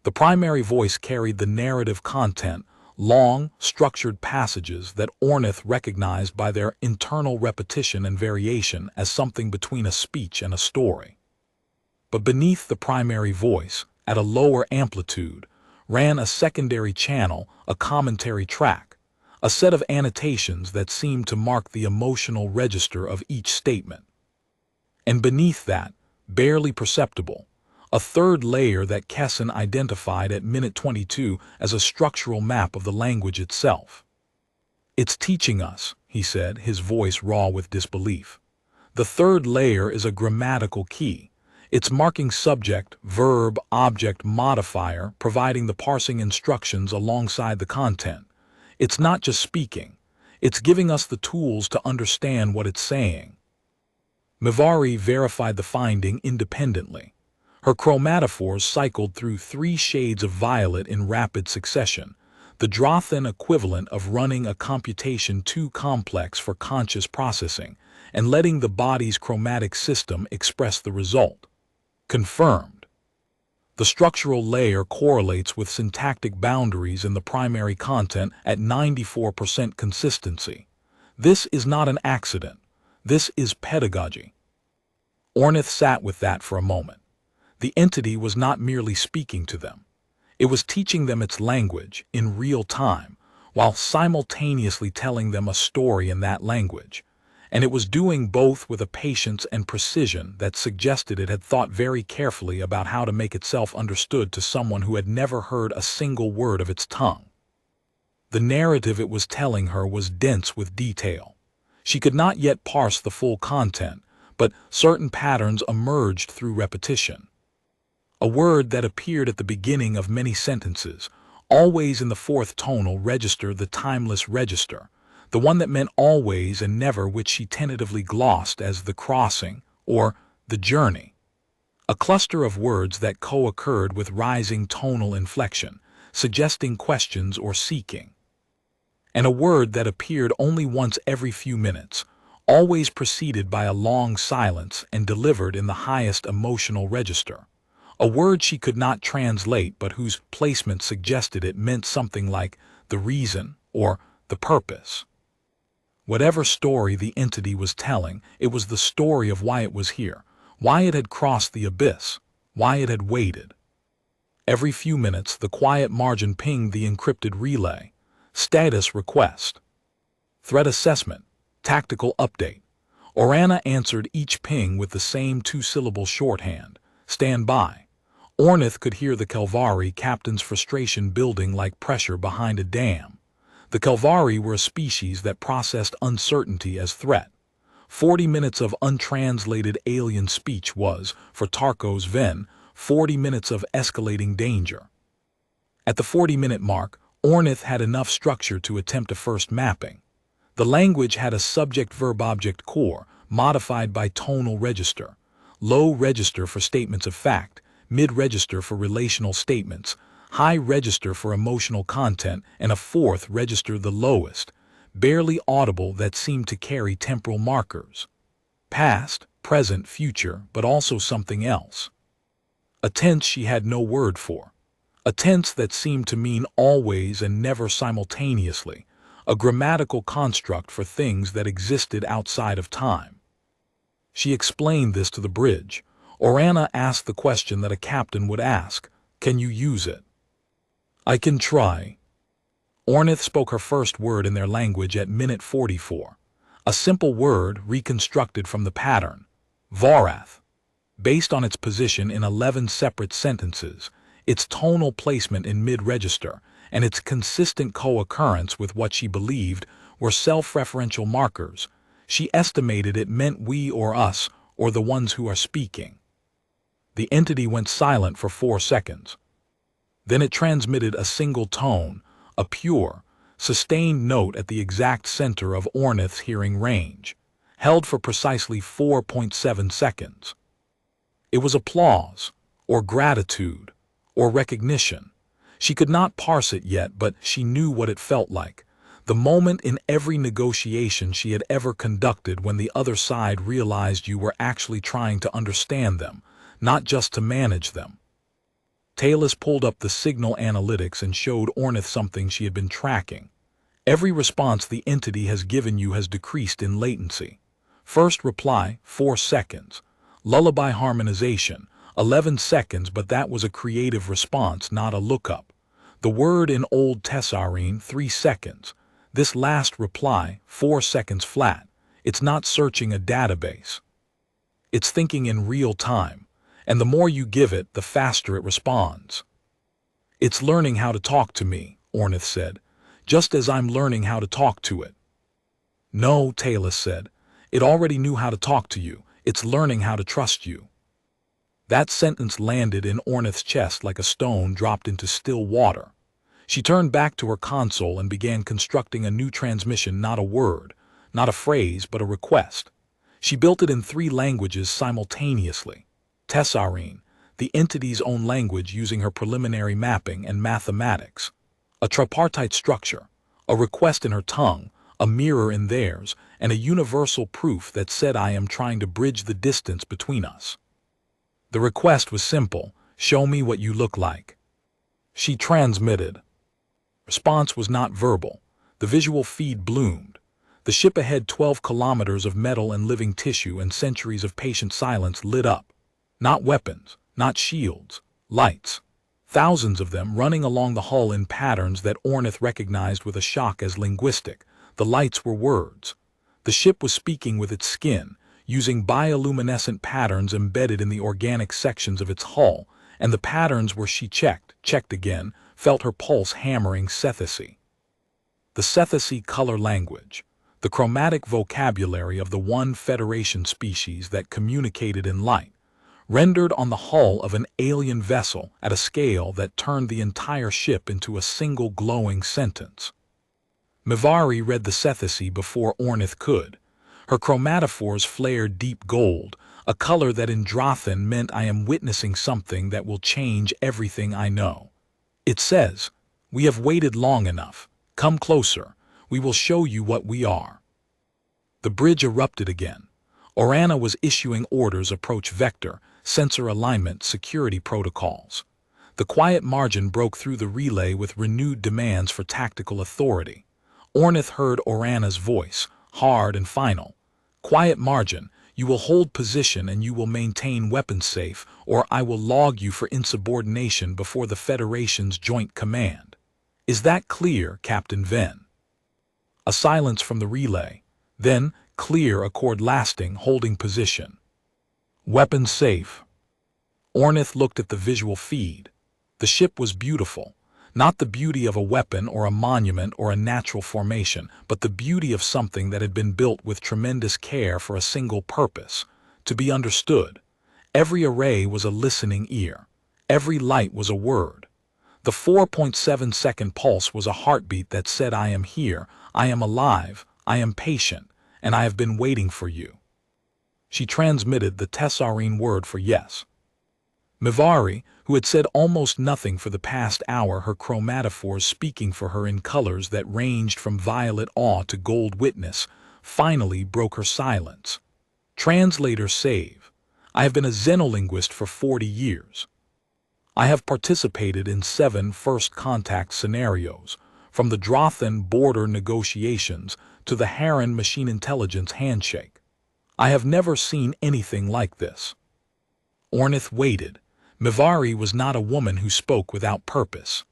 The primary voice carried the narrative content, long, structured passages that Ornith recognized by their internal repetition and variation as something between a speech and a story. But beneath the primary voice, at a lower amplitude, ran a secondary channel, a commentary track, a set of annotations that seemed to mark the emotional register of each statement. And beneath that, barely perceptible, a third layer that Kesson identified at minute 22 as a structural map of the language itself. "It's teaching us," he said, his voice raw with disbelief. The third layer is a grammatical key. It's marking subject, verb, object, modifier, providing the parsing instructions alongside the content. It's not just speaking. It's giving us the tools to understand what it's saying. Mivari verified the finding independently. Her chromatophores cycled through 3 shades of violet in rapid succession, the Drothan equivalent of running a computation too complex for conscious processing and letting the body's chromatic system express the result. Confirmed. The structural layer correlates with syntactic boundaries in the primary content at 94% consistency. This is not an accident. This is pedagogy. Ornith sat with that for a moment. The entity was not merely speaking to them. It was teaching them its language in real time, while simultaneously telling them a story in that language. And it was doing both with a patience and precision that suggested it had thought very carefully about how to make itself understood to someone who had never heard a single word of its tongue. The narrative it was telling her was dense with detail. She could not yet parse the full content, but certain patterns emerged through repetition. A word that appeared at the beginning of many sentences, always in the 4th tonal register, the timeless register, the one that meant always and never, which she tentatively glossed as the crossing or the journey. A cluster of words that co-occurred with rising tonal inflection, suggesting questions or seeking. And a word that appeared only once every few minutes, always preceded by a long silence and delivered in the highest emotional register. A word she could not translate but whose placement suggested it meant something like the reason or the purpose. Whatever story the entity was telling, it was the story of why it was here, why it had crossed the abyss, why it had waited. Every few minutes, the quiet margin pinged the encrypted relay. Status request. Threat assessment. Tactical update. Orana answered each ping with the same 2-syllable shorthand. Stand by. Ornith could hear the Kelvari captain's frustration building like pressure behind a dam. The Kelvari were a species that processed uncertainty as threat. 40 minutes of untranslated alien speech was, for Tarkos Ven, 40 minutes of escalating danger. At the 40-minute mark, Ornith had enough structure to attempt a first mapping. The language had a subject-verb-object core, modified by tonal register, low register for statements of fact, mid-register for relational statements, high register for emotional content, and a 4th register, the lowest, barely audible, that seemed to carry temporal markers. Past, present, future, but also something else. A tense she had no word for. A tense that seemed to mean always and never simultaneously, a grammatical construct for things that existed outside of time. She explained this to the bridge. Orana asked the question that a captain would ask, "Can you use it?" "I can try." Ornith spoke her first word in their language at minute 44. A simple word reconstructed from the pattern, Varath. Based on its position in 11 separate sentences, its tonal placement in mid-register, and its consistent co-occurrence with what she believed were self-referential markers, she estimated it meant we or us, or the ones who are speaking. The entity went silent for 4 seconds. Then it transmitted a single tone, a pure, sustained note at the exact center of Ornith's hearing range, held for precisely 4.7 seconds. It was applause, or gratitude, or recognition. She could not parse it yet, but she knew what it felt like. The moment in every negotiation she had ever conducted when the other side realized you were actually trying to understand them, not just to manage them. Talus pulled up the signal analytics and showed Ornith something she had been tracking. Every response the entity has given you has decreased in latency. First reply, 4 seconds. Lullaby harmonization, 11 seconds, but that was a creative response, not a lookup. The word in Old Tessarine, 3 seconds. This last reply, 4 seconds flat. It's not searching a database. It's thinking in real time, and the more you give it, the faster it responds. "It's learning how to talk to me," Ornith said, "just as I'm learning how to talk to it." No, Talus said. It already knew how to talk to you. It's learning how to trust you. That sentence landed in Ornith's chest like a stone dropped into still water. She turned back to her console and began constructing a new transmission, not a word, not a phrase, but a request. She built it in 3 languages simultaneously. Tessarine, the entity's own language using her preliminary mapping and mathematics. A tripartite structure, a request in her tongue, a mirror in theirs, and a universal proof that said I am trying to bridge the distance between us. The request was simple: show me what you look like. She transmitted. Response was not verbal. The visual feed bloomed. The ship ahead, 12 kilometers of metal and living tissue and centuries of patient silence, lit up. Not weapons, not shields, lights. Thousands of them running along the hull in patterns that Ornith recognized with a shock as linguistic. The lights were words. The ship was speaking with its skin, using bioluminescent patterns embedded in the organic sections of its hull, and the patterns were she checked again, felt her pulse hammering Cethesy. The Cethesy color language, the chromatic vocabulary of the one Federation species that communicated in light, rendered on the hull of an alien vessel at a scale that turned the entire ship into a single glowing sentence. Mivari read the Cethesy before Ornith could. Her chromatophores flared deep gold, a color that in Drothan meant I am witnessing something that will change everything I know. It says, we have waited long enough. Come closer. We will show you what we are. The bridge erupted again. Orana was issuing orders: approach vector, sensor alignment, security protocols. The quiet margin broke through the relay with renewed demands for tactical authority. Ornith heard Orana's voice, hard and final. Quiet margin, you will hold position and you will maintain weapons safe, or I will log you for insubordination before the Federation's Joint Command. Is that clear, Captain Venn? A silence from the relay. Then, clear accord lasting, holding position. Weapons safe. Ornith looked at the visual feed. The ship was beautiful. Not the beauty of a weapon or a monument or a natural formation, but the beauty of something that had been built with tremendous care for a single purpose: to be understood. Every array was a listening ear. Every light was a word. The 4.7-second pulse was a heartbeat that said, I am here, I am alive, I am patient, and I have been waiting for you. She transmitted the Tessarine word for yes. Mivari, who had said almost nothing for the past hour, her chromatophores speaking for her in colors that ranged from violet awe to gold witness, finally broke her silence. Translator save. I have been a xenolinguist for 40 years. I have participated in 7 first contact scenarios, from the Drothan border negotiations to the Haran machine intelligence handshake. I have never seen anything like this. Ornith waited. Mivari was not a woman who spoke without purpose.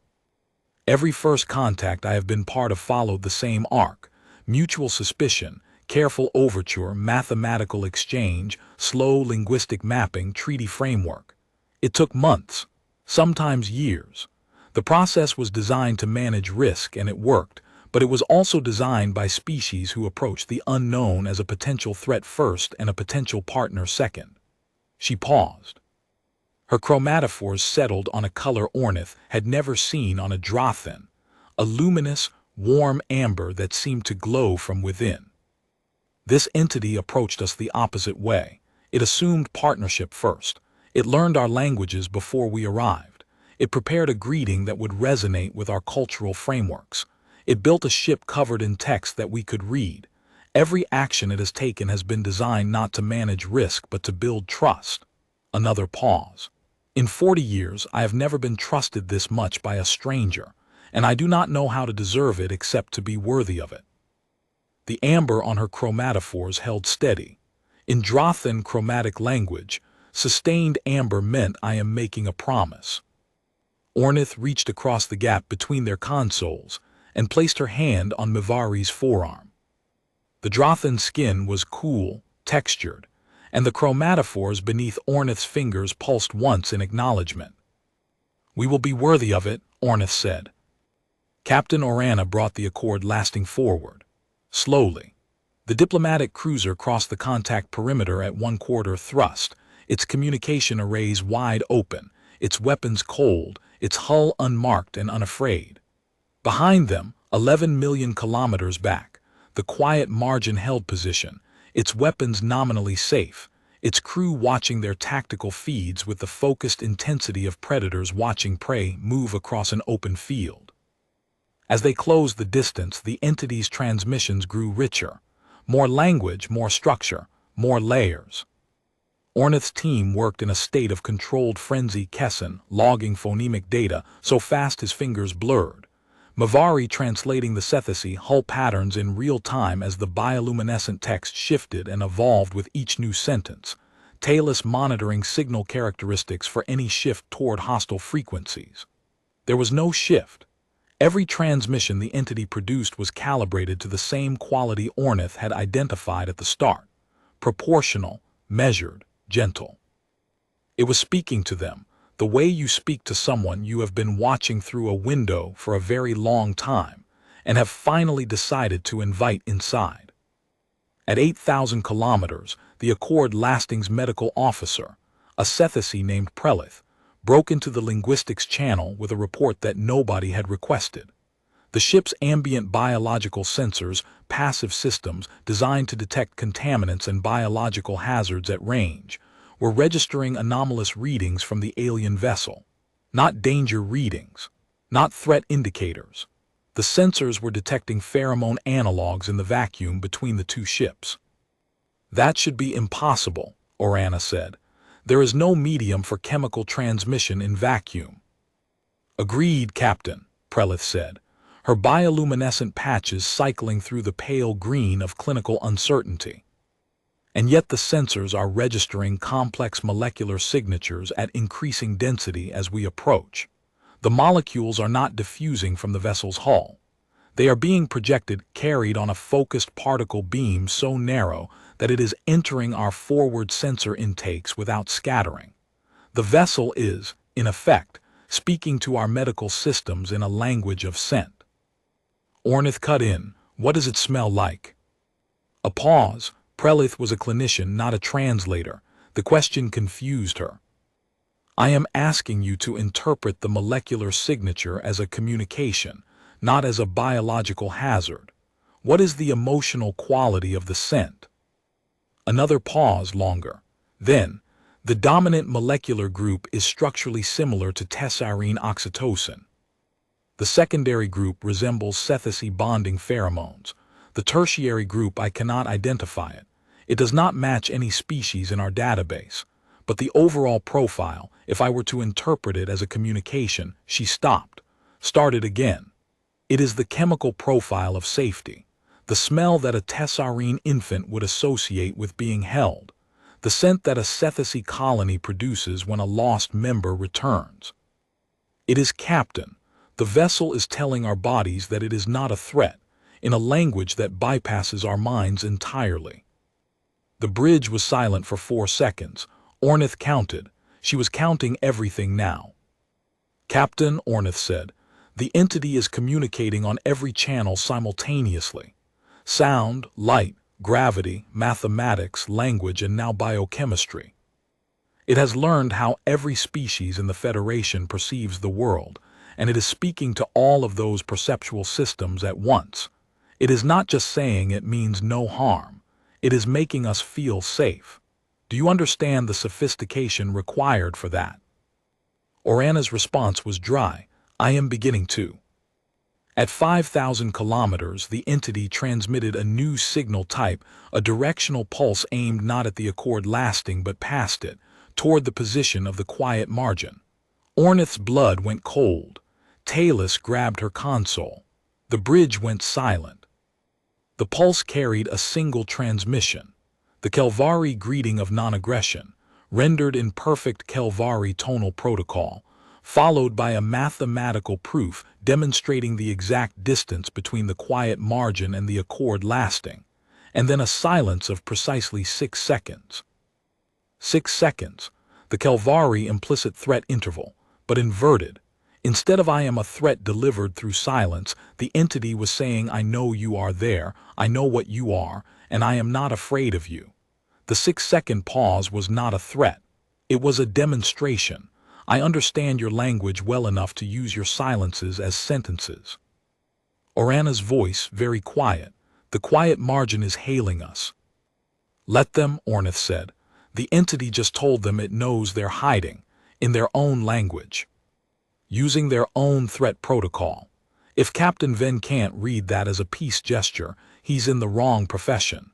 Every first contact I have been part of followed the same arc: mutual suspicion, careful overture, mathematical exchange, slow linguistic mapping, treaty framework. It took months, sometimes years. The process was designed to manage risk, and it worked, but it was also designed by species who approached the unknown as a potential threat first and a potential partner second. She paused. Her chromatophores settled on a color Ornith had never seen on a Drothan, a luminous, warm amber that seemed to glow from within. This entity approached us the opposite way. It assumed partnership first. It learned our languages before we arrived. It prepared a greeting that would resonate with our cultural frameworks. It built a ship covered in text that we could read. Every action it has taken has been designed not to manage risk but to build trust. Another pause. In 40 years, I have never been trusted this much by a stranger, and I do not know how to deserve it except to be worthy of it. The amber on her chromatophores held steady. In Drothan chromatic language, sustained amber meant I am making a promise. Ornith reached across the gap between their consoles and placed her hand on Mivari's forearm. The Drothan skin was cool, textured, and the chromatophores beneath Ornith's fingers pulsed once in acknowledgement. We will be worthy of it, Ornith said. Captain Orana brought the accord lasting forward. Slowly. The diplomatic cruiser crossed the contact perimeter at 1/4 thrust, its communication arrays wide open, its weapons cold, its hull unmarked and unafraid. Behind them, 11 million kilometers back, the quiet margin held position, its weapons nominally safe, its crew watching their tactical feeds with the focused intensity of predators watching prey move across an open field. As they closed the distance, the entity's transmissions grew richer. More language, more structure, more layers. Ornith's team worked in a state of controlled frenzy, Kesson logging phonemic data so fast his fingers blurred. Mavari translating the Cethesi hull patterns in real time as the bioluminescent text shifted and evolved with each new sentence. Talus monitoring signal characteristics for any shift toward hostile frequencies. There was no shift. Every transmission the entity produced was calibrated to the same quality Ornith had identified at the start. Proportional, measured, gentle. It was speaking to them, the way you speak to someone you have been watching through a window for a very long time, and have finally decided to invite inside. At 8,000 kilometers, the Accord Lasting's medical officer, a Cethesi named Prelith, broke into the linguistics channel with a report that nobody had requested. The ship's ambient biological sensors, passive systems designed to detect contaminants and biological hazards at range, were registering anomalous readings from the alien vessel. Not danger readings, not threat indicators. The sensors were detecting pheromone analogs in the vacuum between the two ships. That should be impossible, Orana said. There is no medium for chemical transmission in vacuum. Agreed, Captain, Prelith said, her bioluminescent patches cycling through the pale green of clinical uncertainty. And yet the sensors are registering complex molecular signatures at increasing density as we approach. The molecules are not diffusing from the vessel's hull. They are being projected, carried on a focused particle beam so narrow that it is entering our forward sensor intakes without scattering. The vessel is, in effect, speaking to our medical systems in a language of scent. Ornith cut in. What does it smell like? A pause. Prelith was a clinician, not a translator. The question confused her. I am asking you to interpret the molecular signature as a communication, not as a biological hazard. What is the emotional quality of the scent? Another pause, longer. Then, the dominant molecular group is structurally similar to tessarine oxytocin. The secondary group resembles Cethesi bonding pheromones. The tertiary group, I cannot identify it. It does not match any species in our database. But the overall profile, if I were to interpret it as a communication, she stopped, started again. It is the chemical profile of safety, the smell that a tessarine infant would associate with being held, the scent that a Cethesi colony produces when a lost member returns. It is Captain. The vessel is telling our bodies that it is not a threat, in a language that bypasses our minds entirely. The bridge was silent for 4 seconds. Ornith counted. She was counting everything now. Captain, Ornith said, the entity is communicating on every channel simultaneously. Sound, light, gravity, mathematics, language, and now biochemistry. It has learned how every species in the Federation perceives the world, and it is speaking to all of those perceptual systems at once. It is not just saying it means no harm. It is making us feel safe. Do you understand the sophistication required for that? Orana's response was dry. I am beginning to. At 5,000 kilometers, the entity transmitted a new signal type, a directional pulse aimed not at the Accord Lasting but past it, toward the position of the quiet margin. Ornith's blood went cold. Talus grabbed her console. The bridge went silent. The pulse carried a single transmission. The Kelvari greeting of non-aggression, rendered in perfect Kelvari tonal protocol, followed by a mathematical proof demonstrating the exact distance between the quiet margin and the Accord Lasting, and then a silence of precisely 6 seconds. 6 seconds, the Kelvari implicit threat interval, but inverted. Instead of "I am a threat delivered through silence," the entity was saying, "I know you are there, I know what you are, and I am not afraid of you." The 6-second pause was not a threat. It was a demonstration. "I understand your language well enough to use your silences as sentences." Orana's voice, very quiet. "The quiet margin is hailing us." "Let them," Ornith said. "The entity just told them it knows they're hiding, in their own language, using their own threat protocol. If Captain Ven can't read that as a peace gesture, he's in the wrong profession."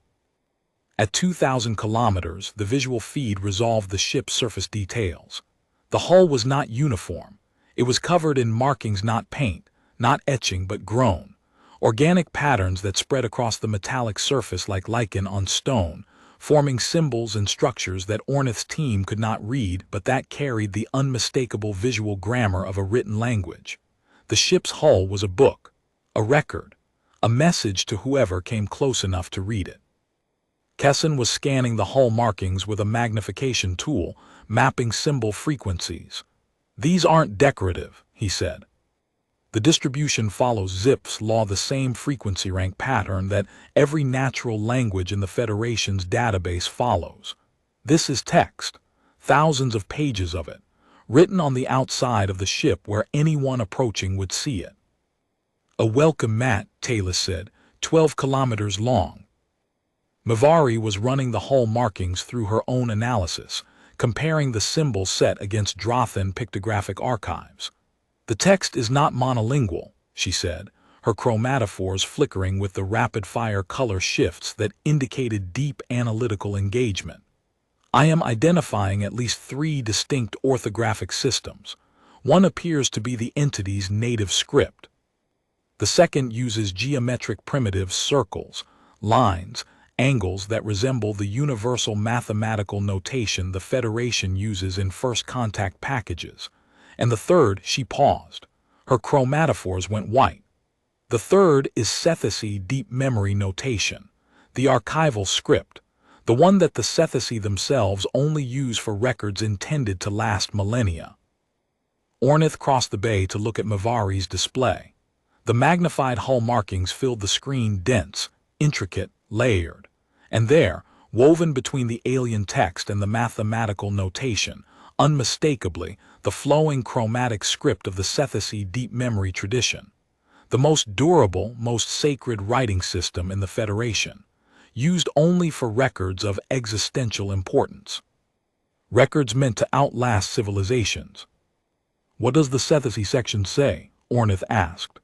At 2,000 kilometers, the visual feed resolved the ship's surface details. The hull was not uniform. It was covered in markings, not paint, not etching, but grown. Organic patterns that spread across the metallic surface like lichen on stone, forming symbols and structures that Ornith's team could not read, but that carried the unmistakable visual grammar of a written language. The ship's hull was a book, a record, a message to whoever came close enough to read it. Kesson was scanning the hull markings with a magnification tool, mapping symbol frequencies. "These aren't decorative," he said. "The distribution follows Zipf's law, the same frequency rank pattern that every natural language in the Federation's database follows. This is text, thousands of pages of it, written on the outside of the ship where anyone approaching would see it." "A welcome mat," Taylor said, 12 kilometers long." Mavari was running the hull markings through her own analysis, comparing the symbol set against Drothan pictographic archives. "The text is not monolingual," she said, her chromatophores flickering with the rapid-fire color shifts that indicated deep analytical engagement. "I am identifying at least 3 distinct orthographic systems. One appears to be the entity's native script. The second uses geometric primitives, circles, lines, angles that resemble the universal mathematical notation the Federation uses in first contact packages. And the third," she paused. Her chromatophores went white. "The third is Sethesi deep memory notation, the archival script, the one that the Sethesi themselves only use for records intended to last millennia." Ornith crossed the bay to look at Mavari's display. The magnified hull markings filled the screen, dense, intricate, layered. And there, woven between the alien text and the mathematical notation, unmistakably, the flowing chromatic script of the Sethesi deep memory tradition. The most durable, most sacred writing system in the Federation, used only for records of existential importance. Records meant to outlast civilizations. "What does the Sethesi section say?" Ornith asked.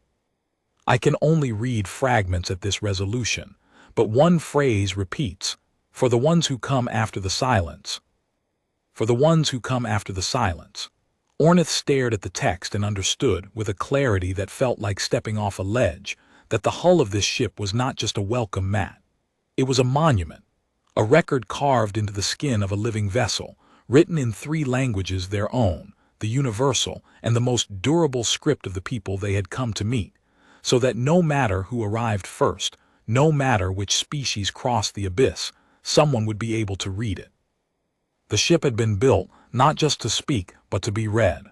"I can only read fragments at this resolution, but one phrase repeats, 'For the ones who come after the silence.' For the ones who come after the silence." Ornith stared at the text and understood, with a clarity that felt like stepping off a ledge, that the hull of this ship was not just a welcome mat. It was a monument, a record carved into the skin of a living vessel, written in 3 languages their own, the universal and the most durable script of the people they had come to meet, so that no matter who arrived first, no matter which species crossed the abyss, someone would be able to read it. The ship had been built, not just to speak, but to be read.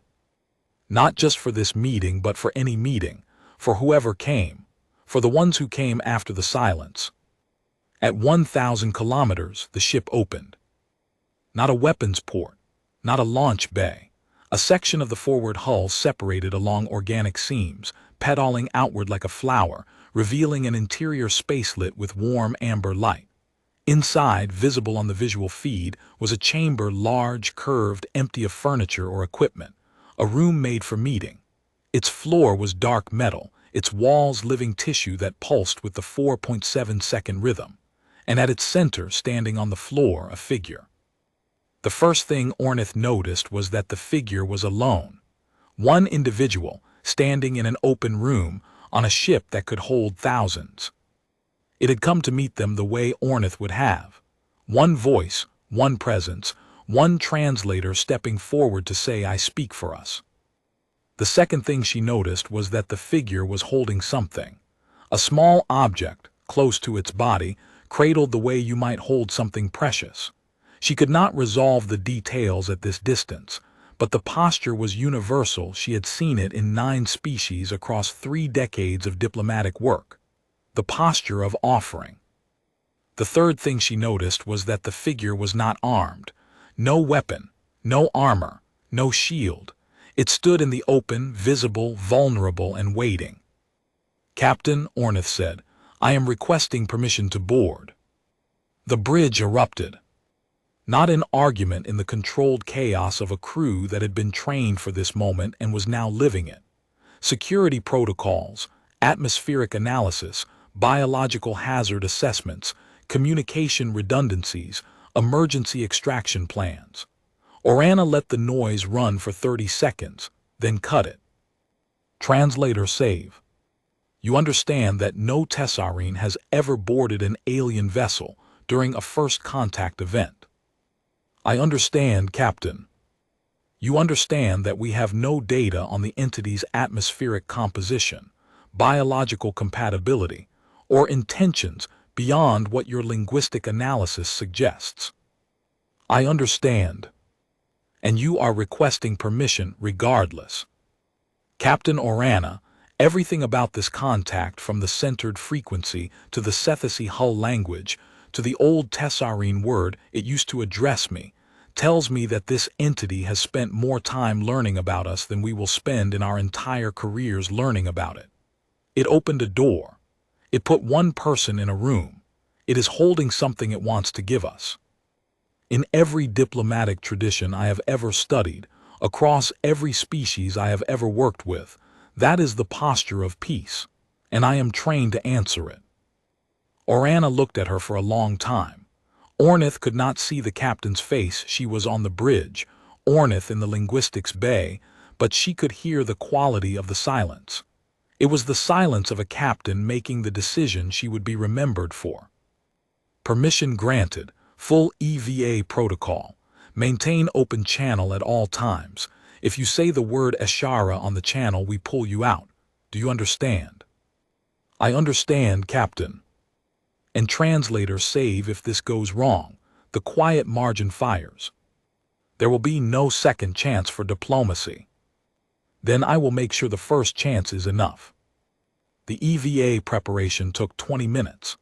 Not just for this meeting, but for any meeting, for whoever came, for the ones who came after the silence. At 1,000 kilometers, the ship opened. Not a weapons port, not a launch bay. A section of the forward hull separated along organic seams, petaling outward like a flower, revealing an interior space lit with warm amber light. Inside, visible on the visual feed, was a chamber, large, curved, empty of furniture or equipment, a room made for meeting. Its floor was dark metal, its walls living tissue that pulsed with the 4.7-second rhythm, and at its center, standing on the floor, a figure. The first thing Ornith noticed was that the figure was alone. One individual, standing in an open room, on a ship that could hold thousands. It had come to meet them the way Ornith would have. One voice, one presence, one translator stepping forward to say, "I speak for us." The second thing she noticed was that the figure was holding something. A small object, close to its body, cradled the way you might hold something precious. She could not resolve the details at this distance, But the posture was universal. She had seen it in 9 species across 3 decades of diplomatic work. The posture of offering. The third thing she noticed was that the figure was not armed. No weapon, no armor, no shield. It stood in the open, visible, vulnerable, and waiting. "Captain," Ornith said, "I am requesting permission to board." The bridge erupted. Not an argument, in the controlled chaos of a crew that had been trained for this moment and was now living it. Security protocols, atmospheric analysis, biological hazard assessments, communication redundancies, emergency extraction plans. Orana let the noise run for 30 seconds, then cut it. Translator save. You understand that no Tessarine has ever boarded an alien vessel during a first contact event. I understand, Captain. You understand that we have no data on the entity's atmospheric composition, biological compatibility, or intentions beyond what your linguistic analysis suggests. I understand. And you are requesting permission regardless. Captain Orana, everything about this contact, from the centered frequency to the Sethasi hull language to the old Tessarine word it used to address me, tells me that this entity has spent more time learning about us than we will spend in our entire careers learning about it. It opened a door. It put one person in a room. It is holding something it wants to give us. In every diplomatic tradition I have ever studied, across every species I have ever worked with, that is the posture of peace, and I am trained to answer it. Orana looked at her for a long time. Ornith could not see the captain's face. She was on the bridge, Ornith in the linguistics bay, but she could hear the quality of the silence. It was the silence of a captain making the decision she would be remembered for. Permission granted. Full EVA protocol. Maintain open channel at all times. If you say the word Ashara on the channel, we pull you out. Do you understand? I understand, Captain. And translator save if this goes wrong. The quiet margin fires. There will be no second chance for diplomacy. Then I will make sure the first chance is enough. The EVA preparation took 20 minutes.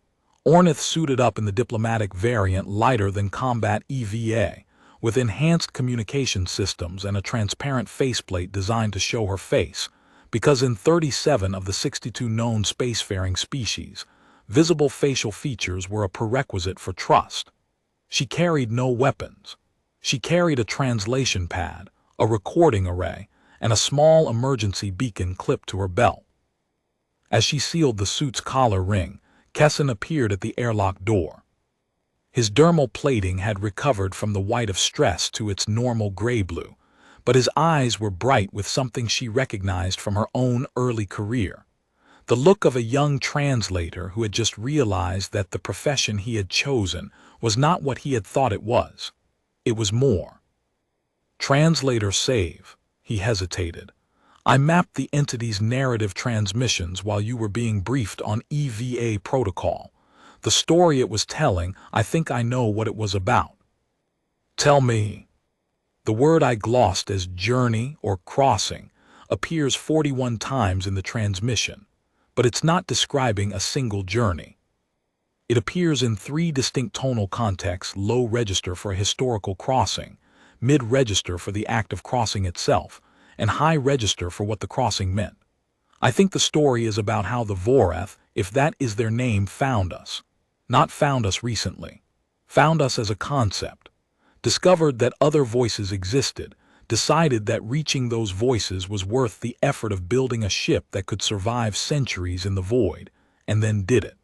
Ornith suited up in the diplomatic variant, lighter than combat EVA, with enhanced communication systems and a transparent faceplate designed to show her face, because in 37 of the 62 known spacefaring species, visible facial features were a prerequisite for trust. She carried no weapons. She carried a translation pad, a recording array, and a small emergency beacon clipped to her belt. As she sealed the suit's collar ring, Kessin appeared at the airlock door. His dermal plating had recovered from the white of stress to its normal gray-blue, but his eyes were bright with something she recognized from her own early career. The look of a young translator who had just realized that the profession he had chosen was not what he had thought it was. It was more. Translator save, he hesitated. I mapped the entity's narrative transmissions while you were being briefed on EVA protocol. The story it was telling, I think I know what it was about. Tell me. The word I glossed as journey or crossing appears 41 times in the transmission, but it's not describing a single journey. It appears in 3 distinct tonal contexts: low register for a historical crossing, mid register for the act of crossing itself, and high register for what the crossing meant. I think the story is about how the Vorath, if that is their name, found us. Not found us recently. Found us as a concept. Discovered that other voices existed. Decided that reaching those voices was worth the effort of building a ship that could survive centuries in the void, and then did it.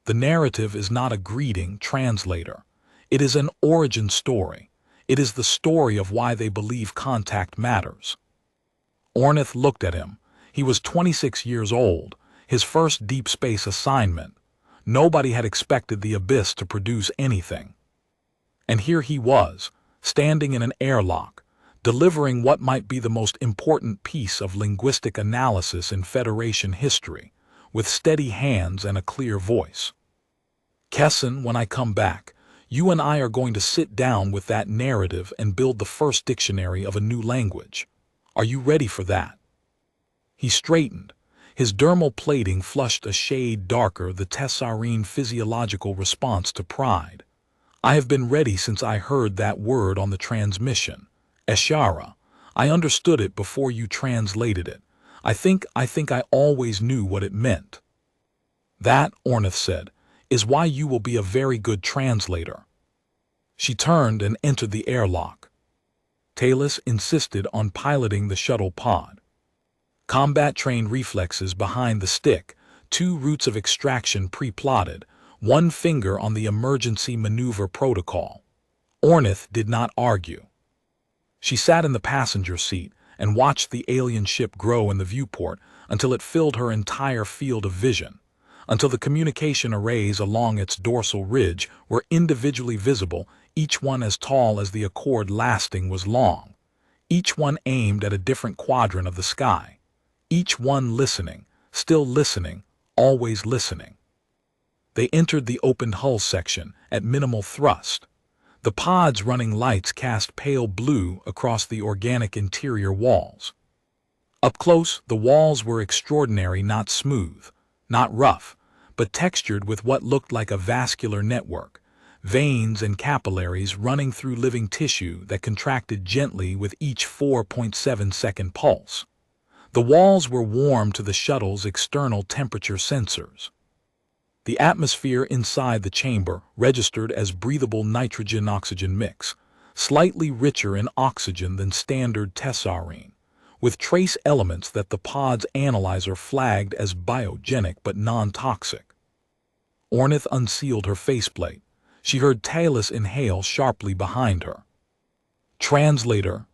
The narrative is not a greeting, translator. It is an origin story. It is the story of why they believe contact matters. Ornith looked at him. He was 26 years old, his first deep space assignment. Nobody had expected the Abyss to produce anything. And here he was, standing in an airlock, delivering what might be the most important piece of linguistic analysis in Federation history, with steady hands and a clear voice. Kessin, when I come back, You and I are going to sit down with that narrative and build the first dictionary of a new language. Are you ready for that?" He straightened. His dermal plating flushed a shade darker, the Tessarine physiological response to pride. "I have been ready since I heard that word on the transmission. Eshara. I understood it before you translated it. I think I always knew what it meant." "That," Ornith said, "is why you will be a very good translator." She turned and entered the airlock. Talus insisted on piloting the shuttle pod. Combat-trained reflexes behind the stick, 2 routes of extraction pre-plotted, 1 finger on the emergency maneuver protocol. Ornith did not argue. She sat in the passenger seat and watched the alien ship grow in the viewport until it filled her entire field of vision, until the communication arrays along its dorsal ridge were individually visible, each one as tall as the accord lasting was long, each one aimed at a different quadrant of the sky, each one listening, still listening, always listening. They entered the opened hull section at minimal thrust. The pod's running lights cast pale blue across the organic interior walls. Up close, the walls were extraordinary, not smooth, not rough, but textured with what looked like a vascular network, veins and capillaries running through living tissue that contracted gently with each 4.7-second pulse. The walls were warm to the shuttle's external temperature sensors. The atmosphere inside the chamber registered as breathable nitrogen-oxygen mix, slightly richer in oxygen than standard Tessarine, with trace elements that the pod's analyzer flagged as biogenic but non-toxic. Ornith unsealed her faceplate. She heard Talus inhale sharply behind her. "Translator.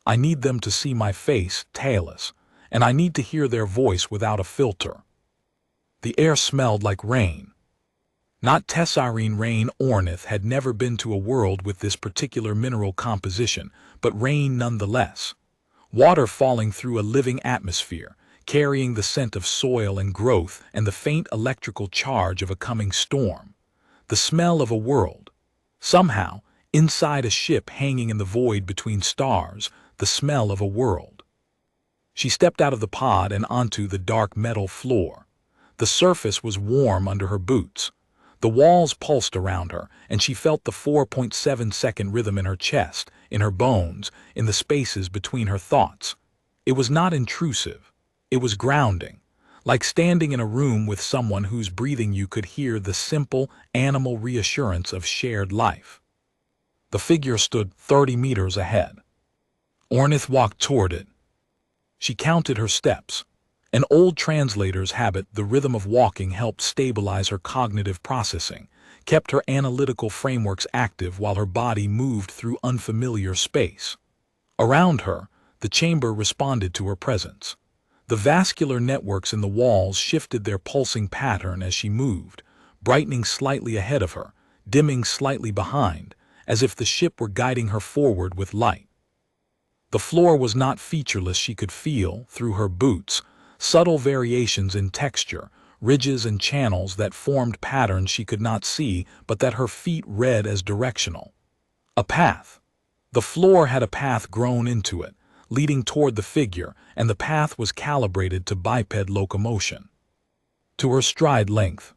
I need them to see my face, Talus, and I need to hear their voice without a filter." The air smelled like rain. Not Tessarine rain. Ornith had never been to a world with this particular mineral composition, but rain nonetheless. Water falling through a living atmosphere, carrying the scent of soil and growth and the faint electrical charge of a coming storm. The smell of a world. Somehow, inside a ship hanging in the void between stars, the smell of a world. She stepped out of the pod and onto the dark metal floor. The surface was warm under her boots. The walls pulsed around her, and she felt the 4.7-second rhythm in her chest, in her bones, in the spaces between her thoughts. It was not intrusive. It was grounding, like standing in a room with someone whose breathing you could hear, the simple, animal reassurance of shared life. The figure stood 30 meters ahead. Ornith walked toward it. She counted her steps. An old translator's habit, the rhythm of walking helped stabilize her cognitive processing, kept her analytical frameworks active while her body moved through unfamiliar space. Around her, the chamber responded to her presence. The vascular networks in the walls shifted their pulsing pattern as she moved, brightening slightly ahead of her, dimming slightly behind, as if the ship were guiding her forward with light. The floor was not featureless. She could feel, through her boots, subtle variations in texture, ridges and channels that formed patterns she could not see but that her feet read as directional. A path. The floor had a path grown into it, leading toward the figure, and the path was calibrated to biped locomotion. To her stride length.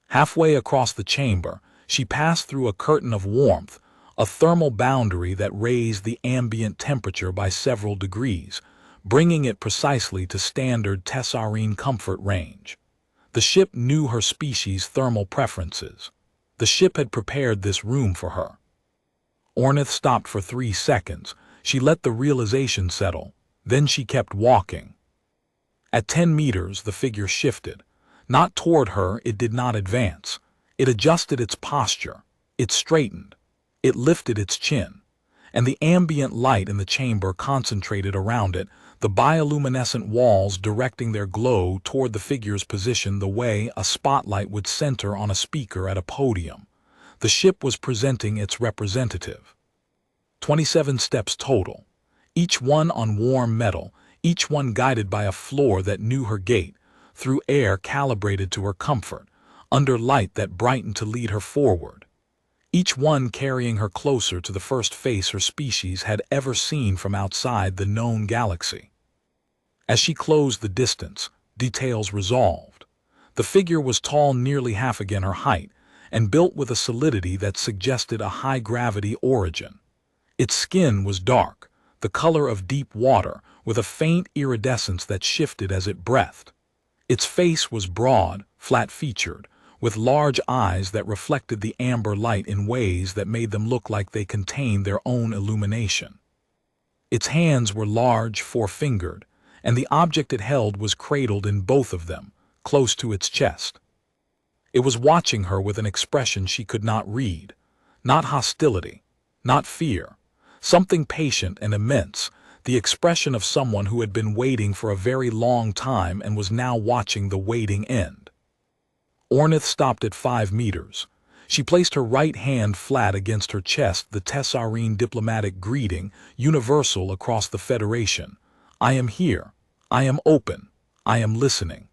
Halfway across the chamber, she passed through a curtain of warmth, a thermal boundary that raised the ambient temperature by several degrees, bringing it precisely to standard Tessarine comfort range. The ship knew her species' thermal preferences. The ship had prepared this room for her. Ornith stopped for 3 seconds. She let the realization settle. Then she kept walking. At 10 meters, the figure shifted. Not toward her, it did not advance. It adjusted its posture. It straightened. It lifted its chin. And the ambient light in the chamber concentrated around it, the bioluminescent walls directing their glow toward the figure's position the way a spotlight would center on a speaker at a podium. The ship was presenting its representative. 27 steps total, each one on warm metal, each one guided by a floor that knew her gait, through air calibrated to her comfort, under light that brightened to lead her forward. each one carrying her closer to the first face her species had ever seen from outside the known galaxy. As she closed the distance, details resolved. The figure was tall, nearly half again her height, and built with a solidity that suggested a high-gravity origin. Its skin was dark, the color of deep water, with a faint iridescence that shifted as it breathed. Its face was broad, flat-featured, with large eyes that reflected the amber light in ways that made them look like they contained their own illumination. Its hands were large, four-fingered, and the object it held was cradled in both of them, close to its chest. It was watching her with an expression she could not read, not hostility, not fear, something patient and immense, the expression of someone who had been waiting for a very long time and was now watching the waiting end. Ornith stopped at 5 meters. She placed her right hand flat against her chest, the Tessarine diplomatic greeting, universal across the Federation. I am here. I am open. I am listening.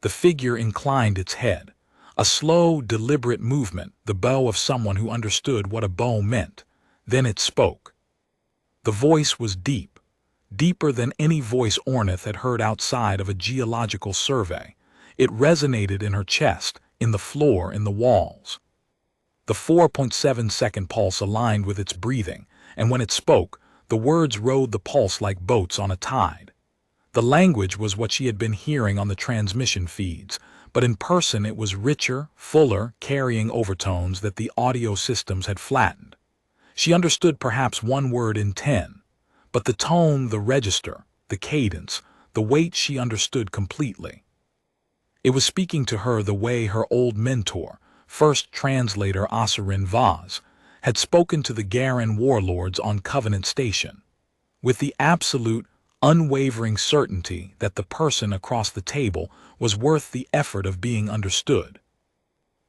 The figure inclined its head. A slow, deliberate movement, the bow of someone who understood what a bow meant. Then it spoke. The voice was deep, deeper than any voice Ornith had heard outside of a geological survey. It resonated in her chest, in the floor, in the walls. The 4.7-second pulse aligned with its breathing, and when it spoke, the words rode the pulse like boats on a tide. The language was what she had been hearing on the transmission feeds, but in person it was richer, fuller, carrying overtones that the audio systems had flattened. She understood perhaps one word in 10, but the tone, the register, the cadence, the weight she understood completely. It was speaking to her the way her old mentor, first translator Osirin Vaz, had spoken to the Garen warlords on Covenant Station, with the absolute, unwavering certainty that the person across the table was worth the effort of being understood.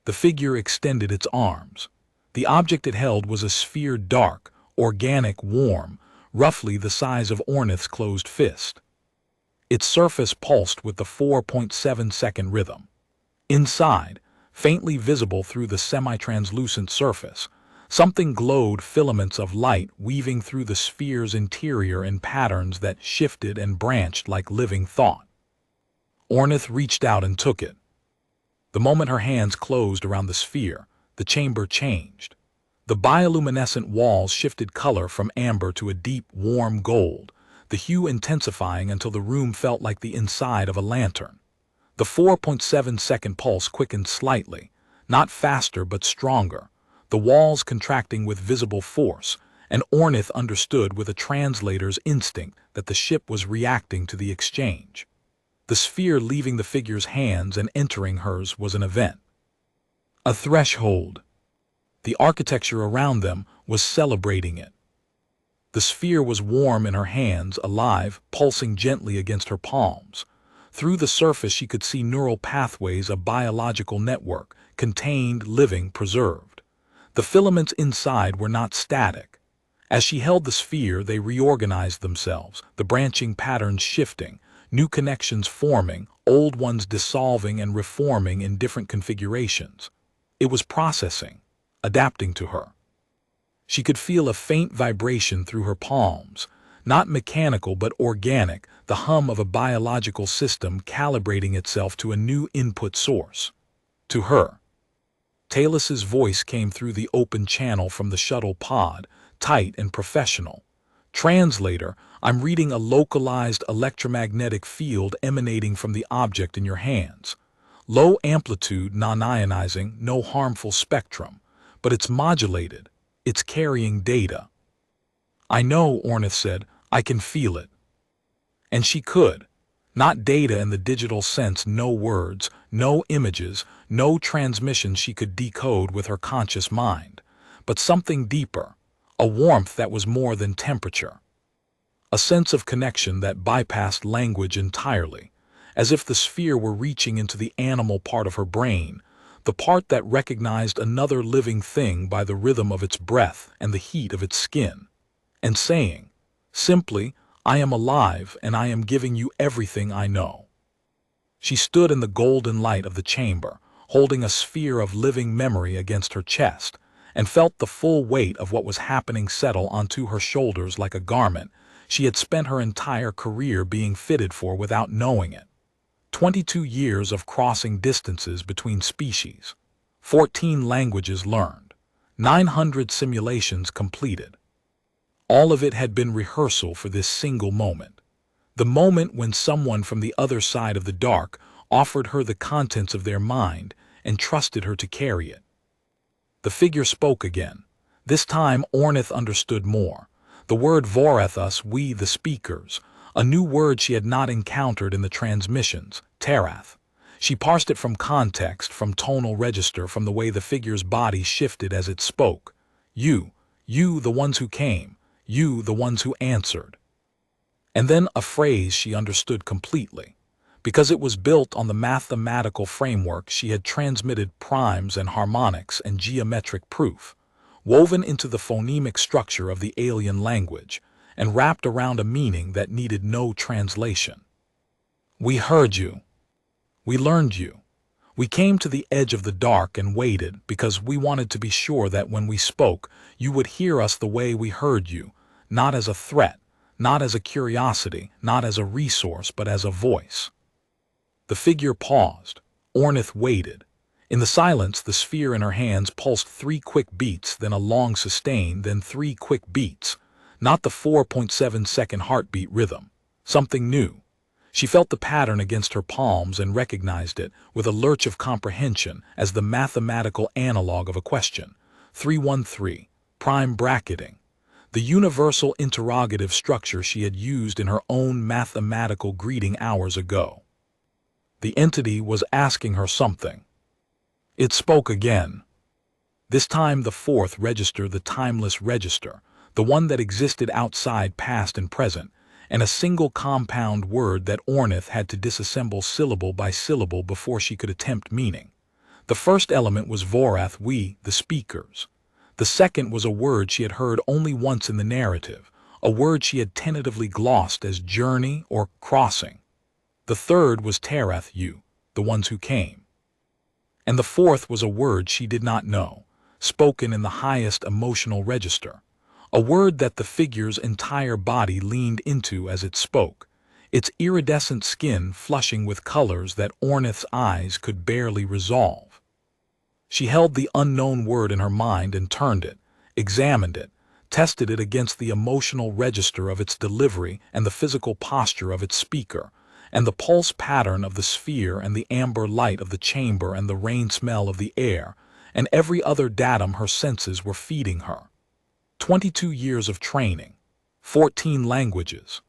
The figure extended its arms. The object it held was a sphere, dark, organic, warm, roughly the size of Ornith's closed fist. Its surface pulsed with the 4.7-second rhythm. Inside, faintly visible through the semi-translucent surface, something glowed, filaments of light weaving through the sphere's interior in patterns that shifted and branched like living thought. Ornith reached out and took it. The moment her hands closed around the sphere, the chamber changed. The bioluminescent walls shifted color from amber to a deep, warm gold, the hue intensifying until the room felt like the inside of a lantern. The 4.7-second pulse quickened slightly, not faster but stronger, the walls contracting with visible force, and Ornith understood with a translator's instinct that the ship was reacting to the exchange. The sphere leaving the figure's hands and entering hers was an event. A threshold. The architecture around them was celebrating it. The sphere was warm in her hands, alive, pulsing gently against her palms. Through the surface she could see neural pathways, a biological network, contained, living, preserved. The filaments inside were not static. As she held the sphere, they reorganized themselves, the branching patterns shifting, new connections forming, old ones dissolving and reforming in different configurations. It was processing, adapting to her. She could feel a faint vibration through her palms, not mechanical but organic, the hum of a biological system calibrating itself to a new input source. To her. Talus's voice came through the open channel from the shuttle pod, tight and professional. Translator, I'm reading a localized electromagnetic field emanating from the object in your hands. Low amplitude, non-ionizing, no harmful spectrum, but it's modulated. It's carrying data. I know, Ornith said, I can feel it. And she could. Not data in the digital sense, no words, no images, no transmissions she could decode with her conscious mind, but something deeper, a warmth that was more than temperature. A sense of connection that bypassed language entirely, as if the sphere were reaching into the animal part of her brain, the part that recognized another living thing by the rhythm of its breath and the heat of its skin, and saying, simply, I am alive and I am giving you everything I know. She stood in the golden light of the chamber, holding a sphere of living memory against her chest, and felt the full weight of what was happening settle onto her shoulders like a garment she had spent her entire career being fitted for without knowing it. 22 years of crossing distances between species, 14 languages learned, 900 simulations completed. All of it had been rehearsal for this single moment. The moment when someone from the other side of the dark offered her the contents of their mind and trusted her to carry it. The figure spoke again. This time Ornith understood more. The word voreth us, we the speakers, a new word she had not encountered in the transmissions, terath. She parsed it from context, from tonal register, from the way the figure's body shifted as it spoke. You, the ones who came, you, the ones who answered. And then a phrase she understood completely, because it was built on the mathematical framework she had transmitted, primes and harmonics and geometric proof, woven into the phonemic structure of the alien language, and wrapped around a meaning that needed no translation. We heard you. We learned you. We came to the edge of the dark and waited because we wanted to be sure that when we spoke, you would hear us the way we heard you, not as a threat, not as a curiosity, not as a resource, but as a voice. The figure paused. Ornith waited. In the silence, the sphere in her hands pulsed 3 quick beats, then a long sustain, then 3 quick beats. Not the 4.7-second heartbeat rhythm. Something new. She felt the pattern against her palms and recognized it with a lurch of comprehension as the mathematical analog of a question. 313. Prime bracketing. The universal interrogative structure she had used in her own mathematical greeting hours ago. The entity was asking her something. It spoke again. This time the 4th register, the timeless register, the one that existed outside past and present, and a single compound word that Ornith had to disassemble syllable by syllable before she could attempt meaning. The first element was Vorath, we, the speakers. The second was a word she had heard only once in the narrative, a word she had tentatively glossed as journey or crossing. The third was Terath, you, the ones who came. And the 4th was a word she did not know, spoken in the highest emotional register, a word that the figure's entire body leaned into as it spoke, its iridescent skin flushing with colors that Ornith's eyes could barely resolve. She held the unknown word in her mind and turned it, examined it, tested it against the emotional register of its delivery and the physical posture of its speaker, and the pulse pattern of the sphere and the amber light of the chamber and the rain smell of the air, and every other datum her senses were feeding her. 22 years of training, 14 languages.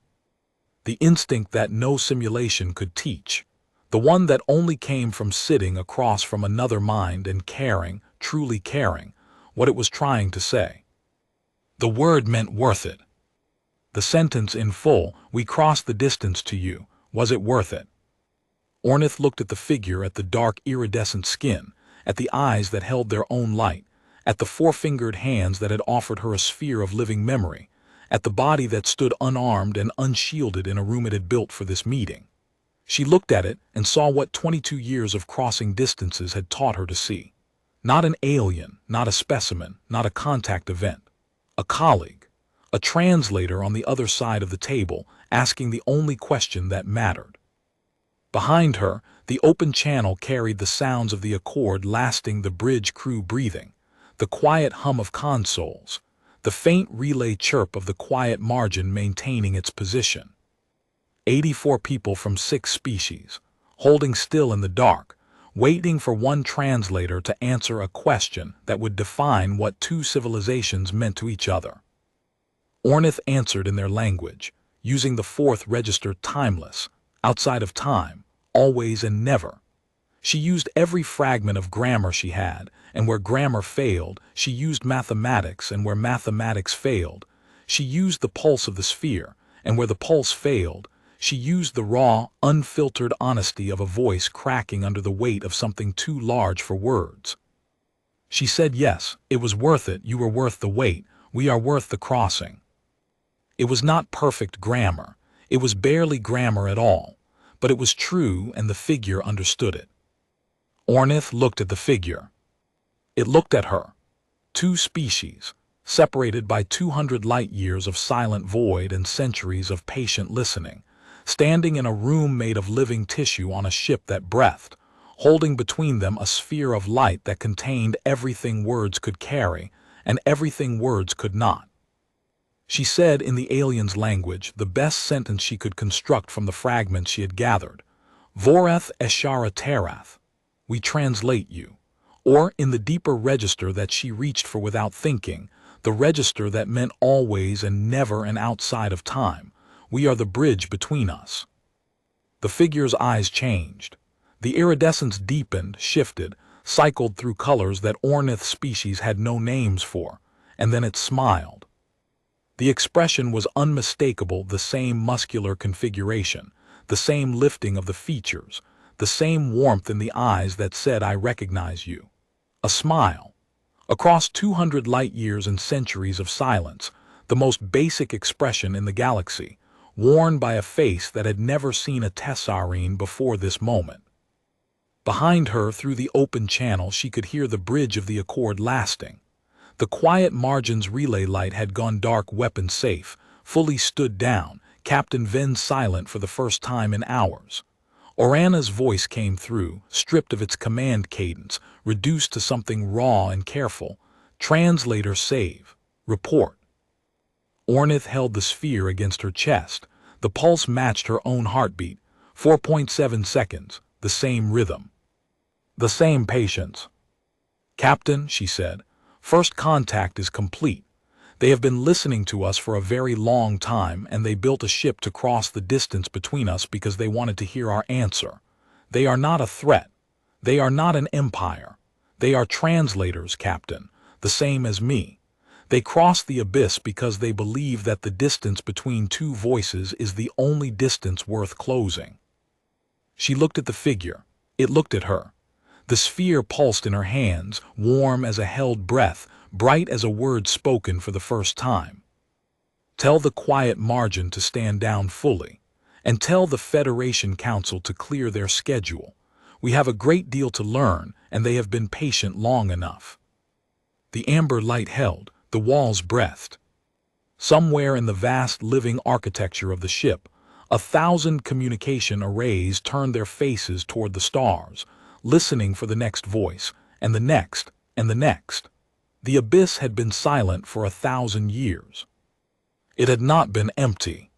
The instinct that no simulation could teach, the one that only came from sitting across from another mind and caring, truly caring, what it was trying to say. The word meant worth it. The sentence in full, we crossed the distance to you, was it worth it? Ornith looked at the figure, at the dark iridescent skin, at the eyes that held their own light, at the 4-fingered hands that had offered her a sphere of living memory, at the body that stood unarmed and unshielded in a room it had built for this meeting. She looked at it and saw what 22 years of crossing distances had taught her to see. Not an alien, not a specimen, not a contact event. A colleague, a translator on the other side of the table, asking the only question that mattered. Behind her, the open channel carried the sounds of the accord lasting, the bridge crew breathing, the quiet hum of consoles, the faint relay chirp of the quiet margin maintaining its position. 84 people from 6 species, holding still in the dark, waiting for one translator to answer a question that would define what 2 civilizations meant to each other. Ornith answered in their language, using the 4th register, timeless, outside of time, always and never. She used every fragment of grammar she had, and where grammar failed, she used mathematics, and where mathematics failed, she used the pulse of the sphere, and where the pulse failed, she used the raw, unfiltered honesty of a voice cracking under the weight of something too large for words. She said, yes, it was worth it, you were worth the wait, we are worth the crossing. It was not perfect grammar, it was barely grammar at all, but it was true and the figure understood it. Ornith looked at the figure. It looked at her. Two species, separated by 200 light-years of silent void and centuries of patient listening, standing in a room made of living tissue on a ship that breathed, holding between them a sphere of light that contained everything words could carry and everything words could not. She said in the alien's language the best sentence she could construct from the fragments she had gathered. Voreth Eshara Terath. We translate you. Or in the deeper register that she reached for without thinking, the register that meant always and never and outside of time. We are the bridge between us. The figure's eyes changed. The iridescence deepened, shifted, cycled through colors that Ornith species had no names for, and then it smiled. The expression was unmistakable, the same muscular configuration, the same lifting of the features, the same warmth in the eyes that said, "I recognize you." A smile. Across 200 light-years and centuries of silence, the most basic expression in the galaxy, worn by a face that had never seen a Tessarine before this moment. Behind her, through the open channel, she could hear the bridge of the Accord lasting. The quiet margins relay light had gone dark, weapon safe, fully stood down, Captain Venn silent for the first time in hours. Orana's voice came through, stripped of its command cadence, reduced to something raw and careful. Translator save. Report. Ornith held the sphere against her chest. The pulse matched her own heartbeat. 4.7 seconds, the same rhythm. The same patience. "Captain," she said, "first contact is complete. They have been listening to us for a very long time, and they built a ship to cross the distance between us because they wanted to hear our answer. They are not a threat. They are not an empire. They are translators, Captain, the same as me. They crossed the abyss because they believe that the distance between two voices is the only distance worth closing." She looked at the figure. It looked at her. The sphere pulsed in her hands, warm as a held breath, bright as a word spoken for the first time. "Tell the quiet margin to stand down fully, and tell the Federation Council to clear their schedule. We have a great deal to learn, and they have been patient long enough." The amber light held, the walls breathed. Somewhere in the vast living architecture of the ship, 1,000 communication arrays turned their faces toward the stars, listening for the next voice, and the next, and the next. The abyss had been silent for 1,000 years. It had not been empty.